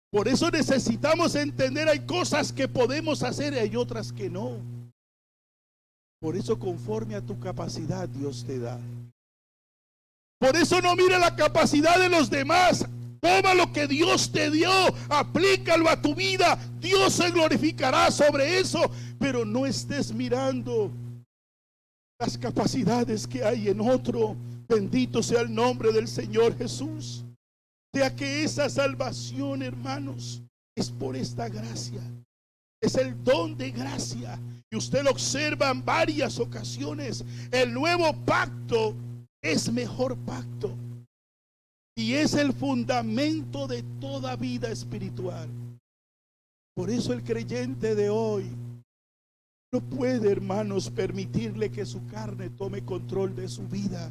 Por eso necesitamos entender, hay cosas que podemos hacer y hay otras que no. Por eso conforme a tu capacidad Dios te da. Por eso no mire la capacidad de los demás. Toma lo que Dios te dio, aplícalo a tu vida. Dios se glorificará sobre eso, pero no estés mirando las capacidades que hay en otro. Bendito sea el nombre del Señor Jesús. Sea que esa salvación, hermanos, es por esta gracia. Es el don de gracia. Y usted lo observa en varias ocasiones. El nuevo pacto es mejor pacto. Y es el fundamento de toda vida espiritual. Por eso el creyente de hoy no puede, hermanos, permitirle que su carne tome control de su vida.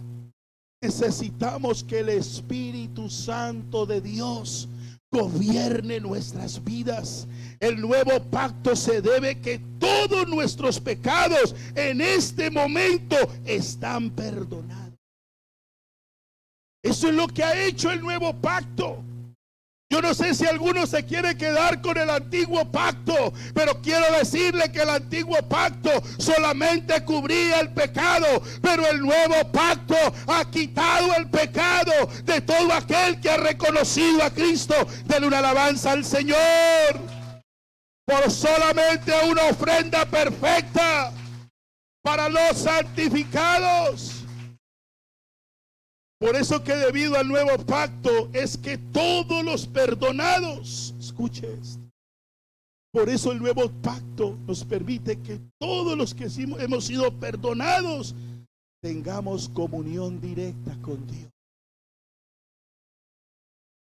Necesitamos que el Espíritu Santo de Dios gobierne nuestras vidas. El nuevo pacto se debe que todos nuestros pecados en este momento están perdonados. Eso es lo que ha hecho el nuevo pacto. Yo no sé si alguno se quiere quedar con el antiguo pacto, pero quiero decirle que el antiguo pacto solamente cubría el pecado, pero el nuevo pacto ha quitado el pecado de todo aquel que ha reconocido a Cristo. Denle una alabanza al Señor por solamente una ofrenda perfecta para los santificados. Por eso que debido al nuevo pacto es que todos los perdonados, escuche esto, por eso el nuevo pacto nos permite que todos los que hemos sido perdonados tengamos comunión directa con Dios.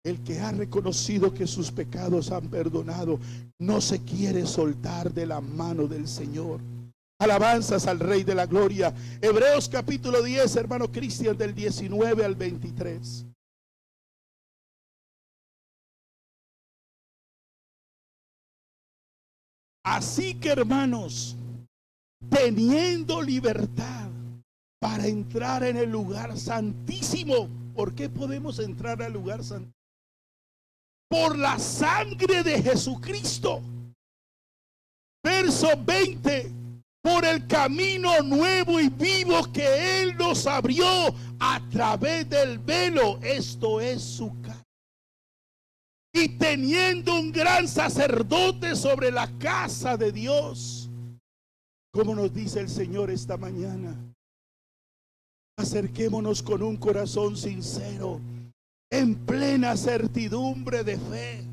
El que ha reconocido que sus pecados han perdonado no se quiere soltar de la mano del Señor. Alabanzas al Rey de la Gloria. Hebreos capítulo 10, hermano Cristian, del 19 al 23. Así que, hermanos, teniendo libertad para entrar en el lugar santísimo. ¿Por qué podemos entrar al lugar santísimo? Por la sangre de Jesucristo. Verso 20. Por el camino nuevo y vivo que Él nos abrió a través del velo, esto es su carne. Y teniendo un gran sacerdote sobre la casa de Dios, como nos dice el Señor esta mañana, acerquémonos con un corazón sincero, en plena certidumbre de fe,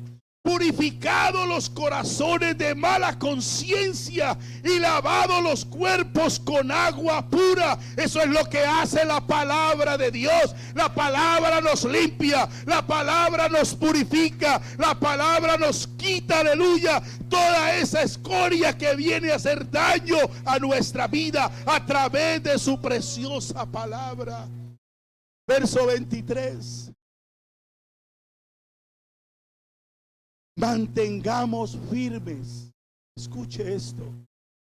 purificado los corazones de mala conciencia y lavado los cuerpos con agua pura. Eso es lo que hace la palabra de Dios. La palabra nos limpia, la palabra nos purifica, la palabra nos quita, aleluya, toda esa escoria que viene a hacer daño a nuestra vida a través de su preciosa palabra. Verso 23. Mantengamos firmes, escuche esto,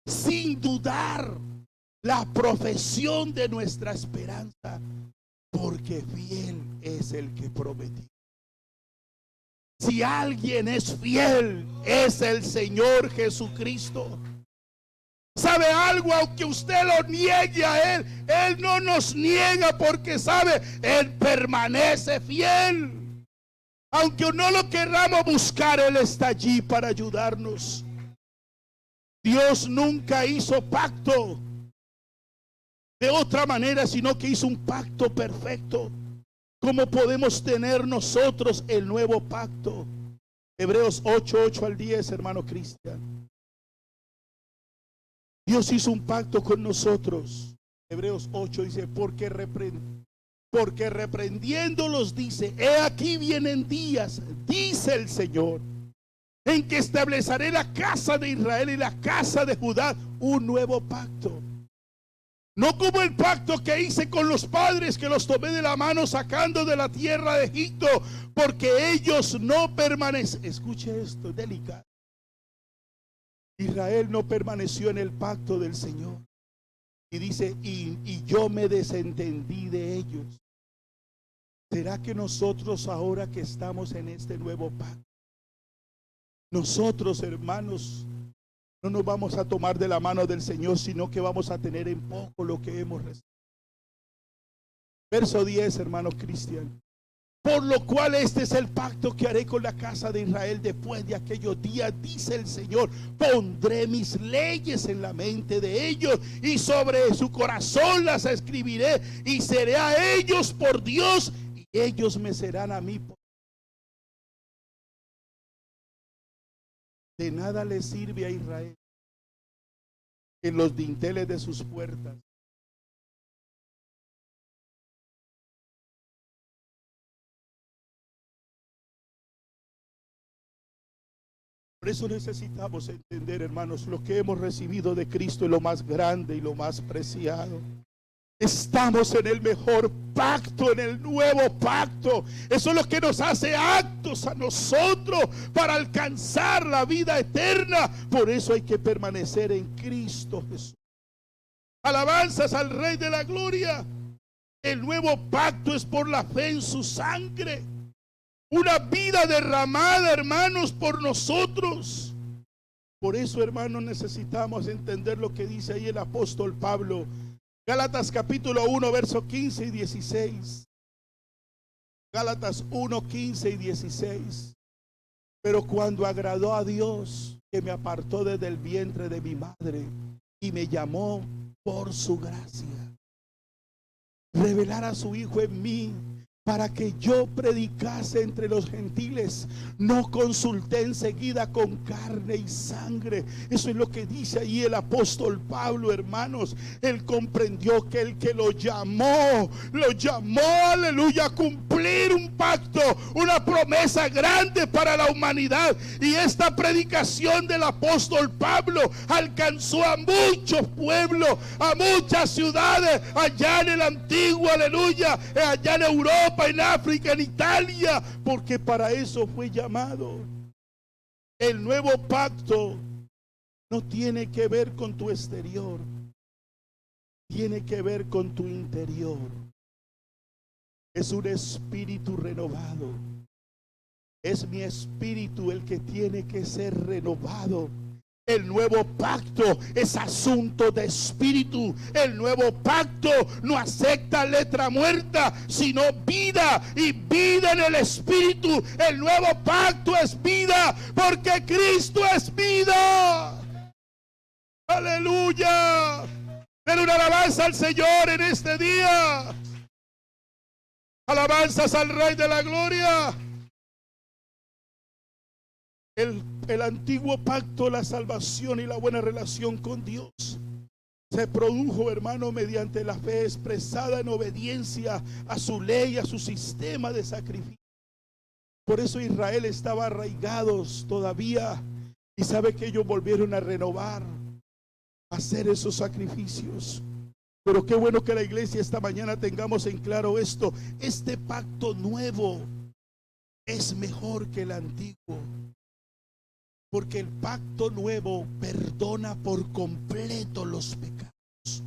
sin dudar la profesión de nuestra esperanza, porque fiel es el que prometió. Si alguien es fiel, es el Señor Jesucristo. ¿Sabe algo? Aunque usted lo niegue a Él no nos niega, porque sabe, Él permanece fiel. Aunque no lo queramos buscar, Él está allí para ayudarnos. Dios nunca hizo pacto de otra manera, sino que hizo un pacto perfecto. ¿Cómo podemos tener nosotros el nuevo pacto? Hebreos 8, 8 al 10, hermano Cristian. Dios hizo un pacto con nosotros. Hebreos 8 dice, porque reprendiéndolos dice, he aquí vienen días, dice el Señor, en que estableceré la casa de Israel y la casa de Judá un nuevo pacto. No como el pacto que hice con los padres, que los tomé de la mano sacando de la tierra de Egipto, porque ellos no permanecen. Escuche esto, delicado. Israel no permaneció en el pacto del Señor. Y dice, y yo me desentendí de ellos. ¿Será que nosotros ahora que estamos en este nuevo pacto, nosotros, hermanos, no nos vamos a tomar de la mano del Señor, sino que vamos a tener en poco lo que hemos recibido? Verso 10, hermanos cristianos. Por lo cual este es el pacto que haré con la casa de Israel después de aquellos días, dice el Señor. Pondré mis leyes en la mente de ellos y sobre su corazón las escribiré, y seré a ellos por Dios y ellos me serán a mí por... De nada le sirve a Israel en los dinteles de sus puertas Por eso necesitamos entender, hermanos, lo que hemos recibido de Cristo es lo más grande y lo más preciado. Estamos en el mejor pacto, en el nuevo pacto. Eso es lo que nos hace aptos a nosotros para alcanzar la vida eterna. Por eso hay que permanecer en Cristo Jesús. Alabanzas al Rey de la Gloria. El nuevo pacto es por la fe en su sangre. Una vida derramada, hermanos, por nosotros. Por eso, hermanos, necesitamos entender lo que dice ahí el apóstol Pablo. Gálatas capítulo 1, verso 15 y 16. Gálatas 1, 15 y 16. Pero cuando agradó a Dios, que me apartó desde el vientre de mi madre y me llamó por su gracia, revelar a su Hijo en mí, para que yo predicase entre los gentiles, no consulté enseguida con carne y sangre. Eso es lo que dice ahí el apóstol Pablo, hermanos. Él comprendió que el que lo llamó, aleluya, a cumplir un pacto, una promesa grande para la humanidad. Y esta predicación del apóstol Pablo alcanzó a muchos pueblos, a muchas ciudades, allá en el antiguo, aleluya, allá en Europa, en África, en Italia, porque para eso fue llamado. El nuevo pacto no tiene que ver con tu exterior, tiene que ver con tu interior. Es un espíritu renovado. Es mi espíritu el que tiene que ser renovado. El nuevo pacto es asunto de espíritu. El nuevo pacto no acepta letra muerta, sino vida, y vida en el espíritu. El nuevo pacto es vida, porque Cristo es vida. Aleluya. Den una alabanza al Señor en este día. Alabanzas al Rey de la Gloria. El antiguo pacto, la salvación y la buena relación con Dios se produjo, hermano, mediante la fe expresada en obediencia a su ley, a su sistema de sacrificio. Por eso Israel estaba arraigados todavía, y sabe que ellos volvieron a renovar, a hacer esos sacrificios. Pero qué bueno que la iglesia esta mañana tengamos en claro esto. Este pacto nuevo es mejor que el antiguo. Porque el pacto nuevo perdona por completo los pecados.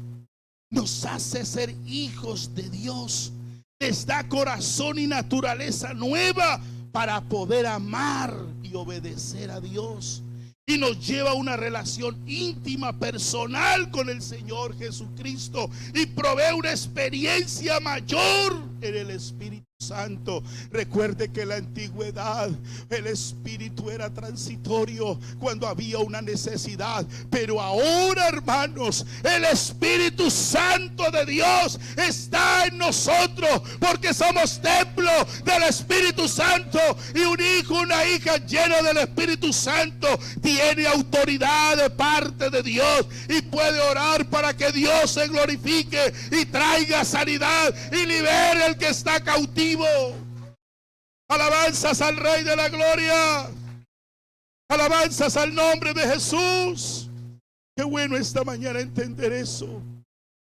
Nos hace ser hijos de Dios. Les da corazón y naturaleza nueva para poder amar y obedecer a Dios. Y nos lleva a una relación íntima, personal con el Señor Jesucristo. Y provee una experiencia mayor en el Espíritu Santo. Recuerde que en la antigüedad el Espíritu era transitorio cuando había una necesidad, pero ahora, hermanos, el Espíritu Santo de Dios está en nosotros, porque somos templo del Espíritu Santo, y un hijo, una hija lleno del Espíritu Santo tiene autoridad de parte de Dios y puede orar para que Dios se glorifique y traiga sanidad y libere al que está cautivo. Alabanzas al Rey de la Gloria. Alabanzas al nombre de Jesús. Qué bueno esta mañana entender eso.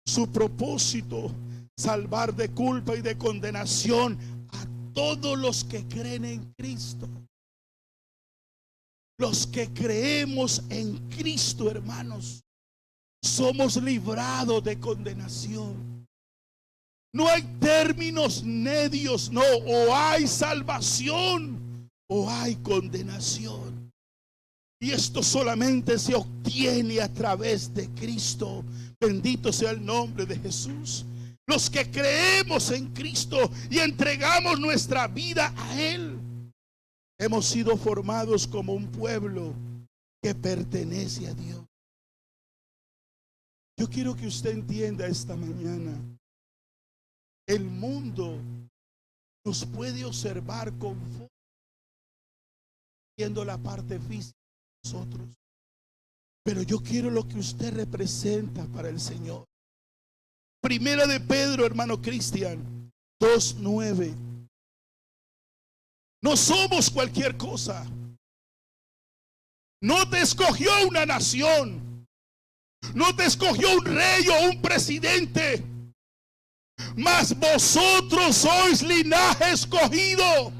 Su propósito, salvar de culpa y de condenación a todos los que creen en Cristo. Los que creemos en Cristo, hermanos, somos librados de condenación. No hay términos medios, no, o hay salvación o hay condenación. Y esto solamente se obtiene a través de Cristo. Bendito sea el nombre de Jesús. Los que creemos en Cristo y entregamos nuestra vida a Él, hemos sido formados como un pueblo que pertenece a Dios. Yo quiero que usted entienda esta mañana. El mundo nos puede observar conforme viendo la parte física de nosotros. Pero yo quiero lo que usted representa para el Señor. Primera de Pedro, hermano Cristian, 2:9. No somos cualquier cosa. No te escogió una nación. No te escogió un rey o un presidente. Mas vosotros sois linaje escogido.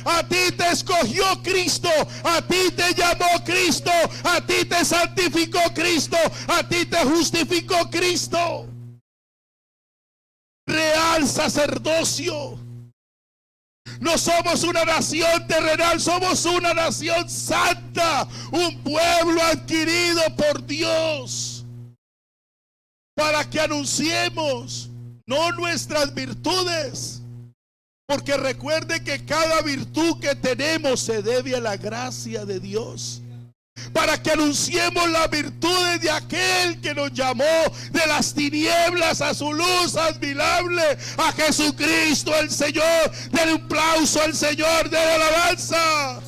A ti te escogió Cristo. A ti te llamó Cristo. A ti te santificó Cristo. A ti te justificó Cristo. Real sacerdocio. No somos una nación terrenal, somos una nación santa, un pueblo adquirido por Dios, para que anunciemos no nuestras virtudes, porque recuerde que cada virtud que tenemos se debe a la gracia de Dios, para que anunciemos las virtudes de aquel que nos llamó de las tinieblas a su luz admirable, a Jesucristo el Señor. Denle un aplauso al Señor, de la alabanza.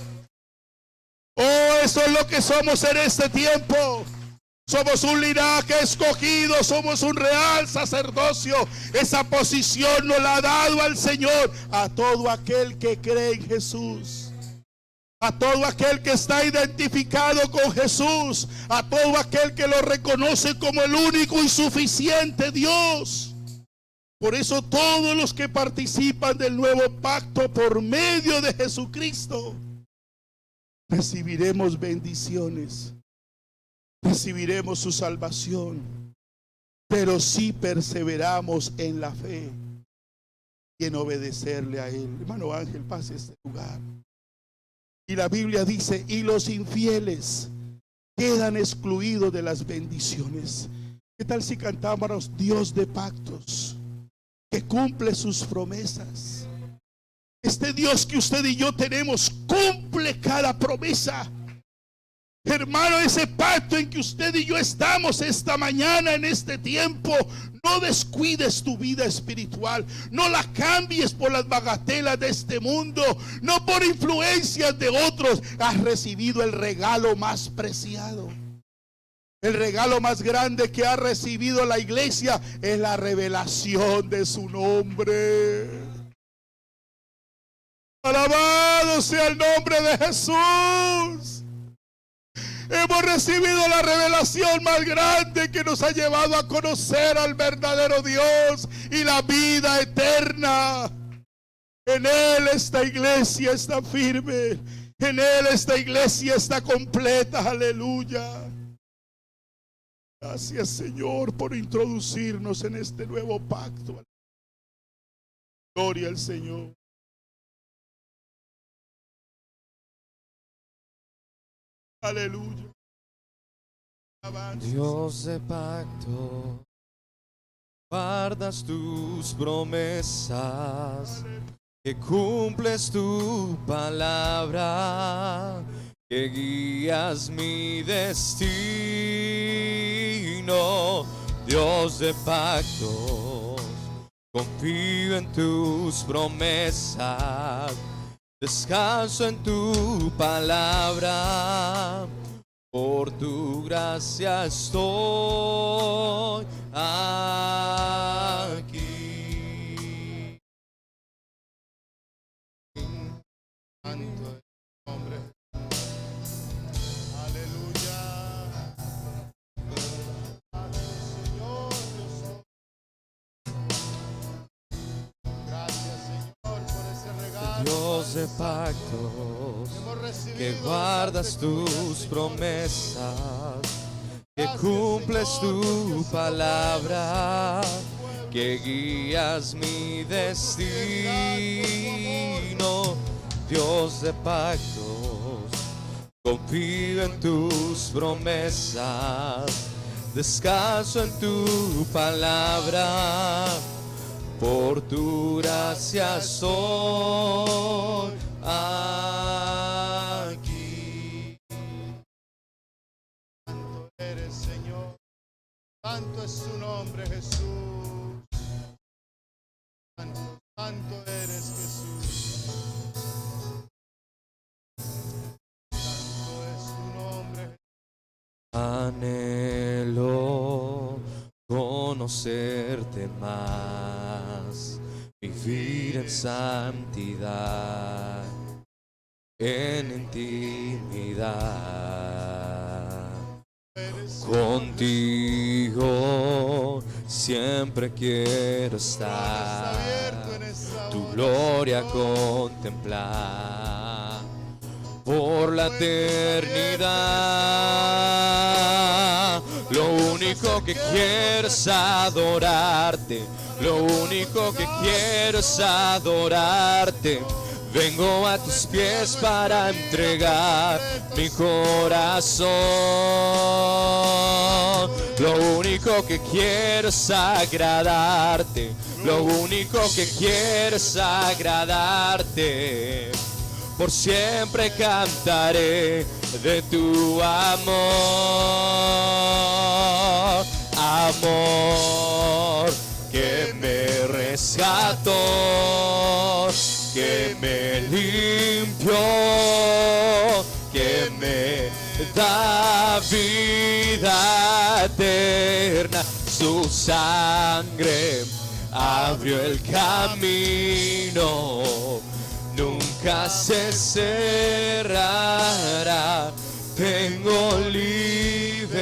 Oh, eso es lo que somos en este tiempo. Somos un linaje escogido, somos un real sacerdocio. Esa posición nos la ha dado al Señor a todo aquel que cree en Jesús. A todo aquel que está identificado con Jesús, a todo aquel que lo reconoce como el único y suficiente Dios. Por eso todos los que participan del nuevo pacto por medio de Jesucristo, recibiremos bendiciones, recibiremos su salvación, pero si perseveramos en la fe y en obedecerle a Él. Hermano Ángel, pase a este lugar. Y la Biblia dice, y los infieles quedan excluidos de las bendiciones. ¿Qué tal si cantáramos Dios de pactos, que cumple sus promesas? Este Dios que usted y yo tenemos cumple cada promesa. Hermano, ese pacto en que usted y yo estamos esta mañana, en este tiempo, no descuides tu vida espiritual. No la cambies por las bagatelas de este mundo, no por influencias de otros. Has recibido el regalo más preciado. El regalo más grande que ha recibido la iglesia es la revelación de su nombre. Alabado sea el nombre de Jesús. Hemos recibido la revelación más grande que nos ha llevado a conocer al verdadero Dios y la vida eterna. En Él esta iglesia está firme. En Él esta iglesia está completa. Aleluya. Gracias, Señor, por introducirnos en este nuevo pacto. Gloria al Señor. Aleluya. Dios de pacto, guardas tus promesas, que cumples tu palabra, que guías mi destino. Dios de pactos, confío en tus promesas, descanso en tu palabra, por tu gracia estoy aquí. Santo es tu nombre. Aleluya. Señor, gracias, Señor, por ese regalo. Dios de de pactos, hemos recibido que guardas tus promesas, que cumples tu palabra, que guías mi destino. Dios de pactos, confío en tus promesas, descanso en tu palabra, por tu gracia soy aquí. Santo eres, Señor. Santo es tu nombre, Jesús. Santo, santo eres, Jesús. Santo es tu nombre. Anhelo conocerte más, vivir en santidad, en intimidad. Contigo siempre quiero estar, tu gloria contemplar por la eternidad. Lo único que quiero es adorarte, lo único que quiero es adorarte. Vengo a tus pies para entregar mi corazón. Lo único que quiero es agradarte, lo único que quiero es agradarte. Por siempre cantaré de tu amor, amor que me rescató, que me limpió, que me da vida eterna. Su sangre abrió el camino, nunca se cerrará. Tengo libertad.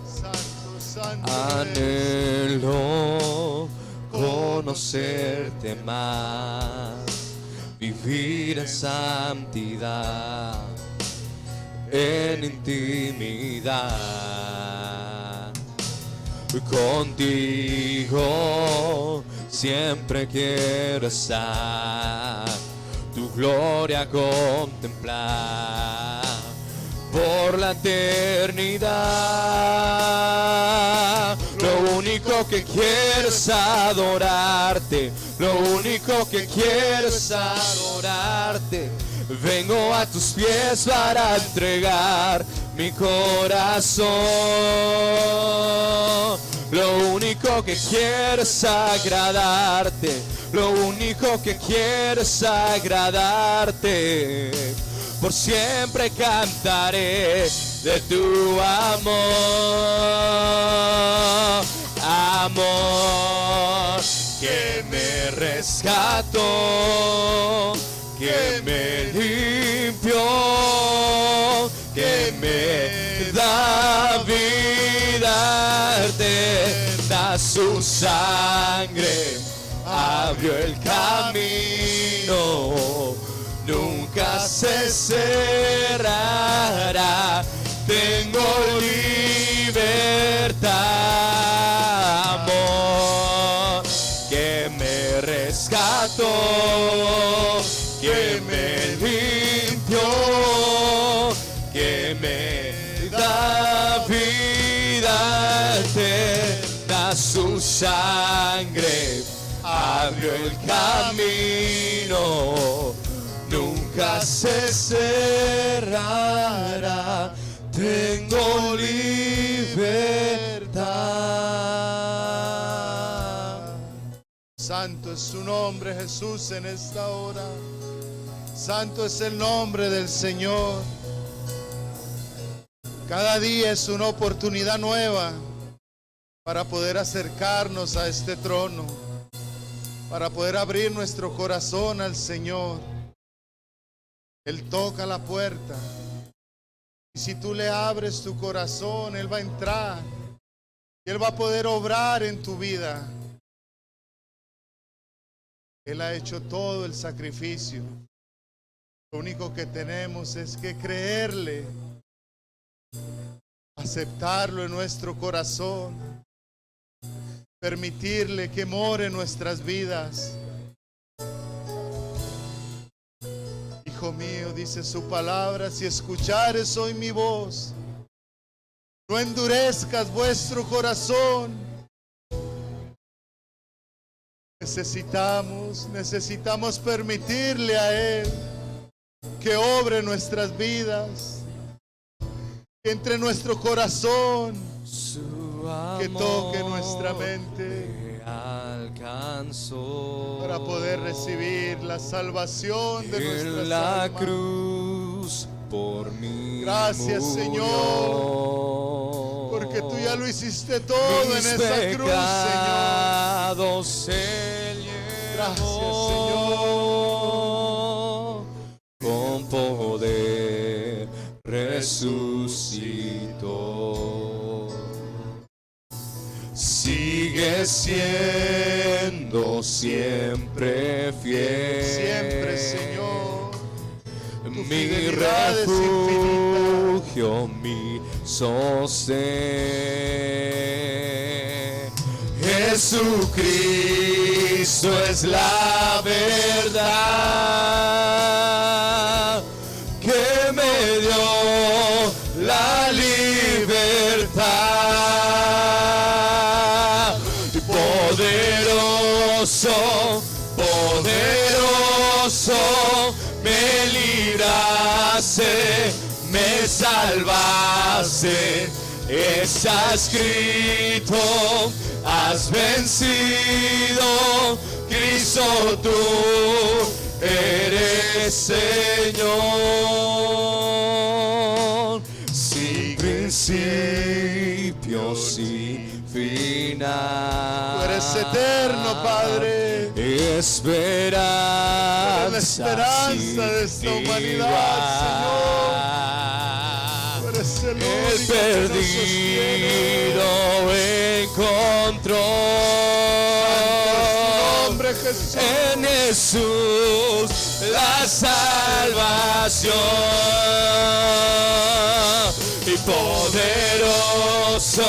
Santo, santo. Anhelo conocerte más, vivir en santidad, en intimidad. Contigo siempre quiero estar, tu gloria contemplar por la eternidad. Lo único que quiero es adorarte, lo único que quiero es adorarte. Vengo a tus pies para entregar mi corazón. Lo único que quiero es agradarte, lo único que quiero es agradarte. Por siempre cantaré de tu amor, amor que me rescató, que me limpió, que me da vida eterna. Su sangre abrió el camino, nunca se cerrará. Tengo libertad, amor que me rescató, que me limpió, que me da vida eterna. Su sangre abrió el camino, nunca se cerrará. Tengo libertad. Santo es su nombre, Jesús, en esta hora. Santo es el nombre del Señor. Cada día es una oportunidad nueva para poder acercarnos a este trono, para poder abrir nuestro corazón al Señor. Él toca la puerta. Y si tú le abres tu corazón, Él va a entrar. Y Él va a poder obrar en tu vida. Él ha hecho todo el sacrificio. Lo único que tenemos es que creerle, aceptarlo en nuestro corazón, permitirle que more en nuestras vidas. Hijo mío, dice su palabra, si escuchares hoy mi voz, no endurezcas vuestro corazón. Necesitamos permitirle a Él que obre en nuestras vidas, que entre en nuestro corazón, que toque nuestra mente para poder recibir la salvación de nuestras la almas. cruz por mí. Gracias, murió. Señor, porque tú ya lo hiciste todo Mis en esa cruz, pecados Señor. Él llevó. Gracias, Señor. Con poder resucitó. Sigue siendo siempre fiel. Siempre, Señor. Mi fidelidad es refugio, mi sostén. Jesucristo es la verdad que me dio la libertad. Poderoso, poderoso, me libraste, me salvaste. Está escrito, has vencido, Cristo tú eres Señor. Sin principio, sin final. Tú eres eterno, Padre. Esperanza, Tú eres la esperanza de esta humanidad, Señor. Tú eres el único El que perdido encontró. nombre, Jesús. En Jesús la salvación. Y poderoso,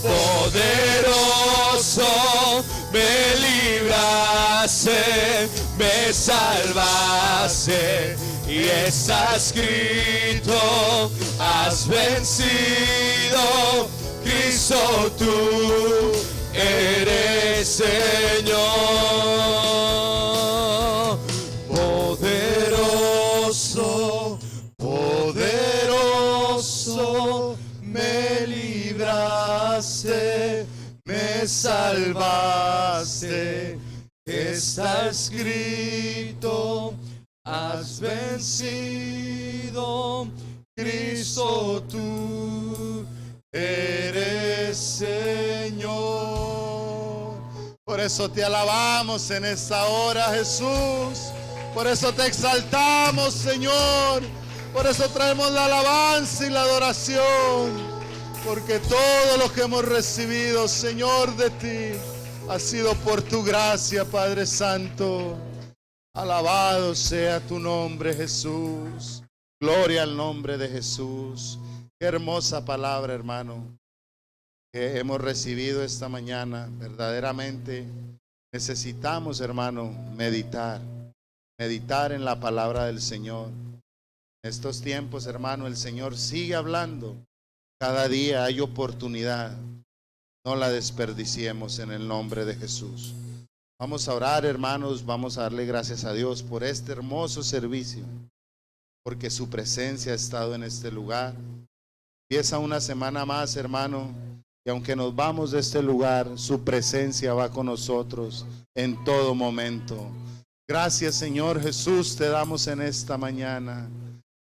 poderoso, me libraste, me salvaste. Y está escrito, has vencido, Cristo tú eres Señor. Poderoso, Poderoso, me libraste, me salvaste. Está escrito, has vencido, Cristo tú eres Señor. Por eso te alabamos en esta hora, Jesús. Por eso te exaltamos, Señor. Por eso traemos la alabanza y la adoración. Porque todo lo que hemos recibido, Señor, de ti ha sido por tu gracia, Padre Santo. Alabado sea tu nombre, Jesús. Gloria al nombre de Jesús. Qué hermosa palabra, hermano, que hemos recibido esta mañana. Verdaderamente necesitamos, hermano, meditar en la palabra del Señor. En estos tiempos, hermano, el Señor sigue hablando. Cada día hay oportunidad. No la desperdiciemos en el nombre de Jesús. Vamos a orar, hermanos, vamos a darle gracias a Dios por este hermoso servicio, porque su presencia ha estado en este lugar. Empieza una semana más, hermano, y aunque nos vamos de este lugar, su presencia va con nosotros en todo momento. Gracias, Señor Jesús, te damos en esta mañana,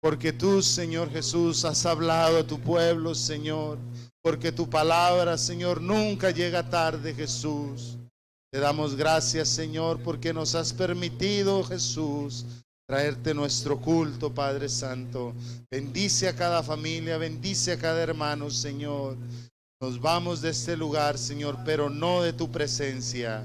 porque tú, Señor Jesús, has hablado a tu pueblo, Señor, porque tu palabra, Señor, nunca llega tarde, Jesús. Te damos gracias, Señor, porque nos has permitido, Jesús, traerte nuestro culto, Padre Santo. Bendice a cada familia, bendice a cada hermano, Señor. Nos vamos de este lugar, Señor, pero no de tu presencia.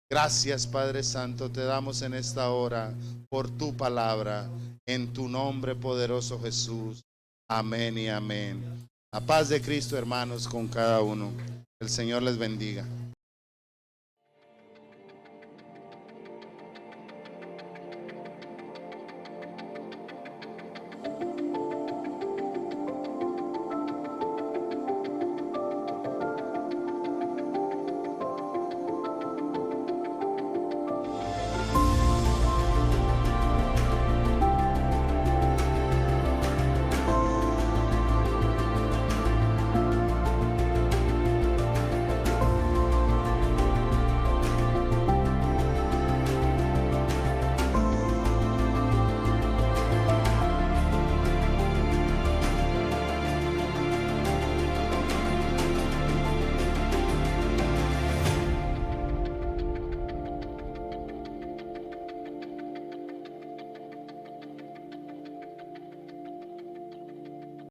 Gracias, Padre Santo, te damos en esta hora por tu palabra, en tu nombre poderoso, Jesús. Amén y amén. La paz de Cristo, hermanos, con cada uno. El Señor les bendiga.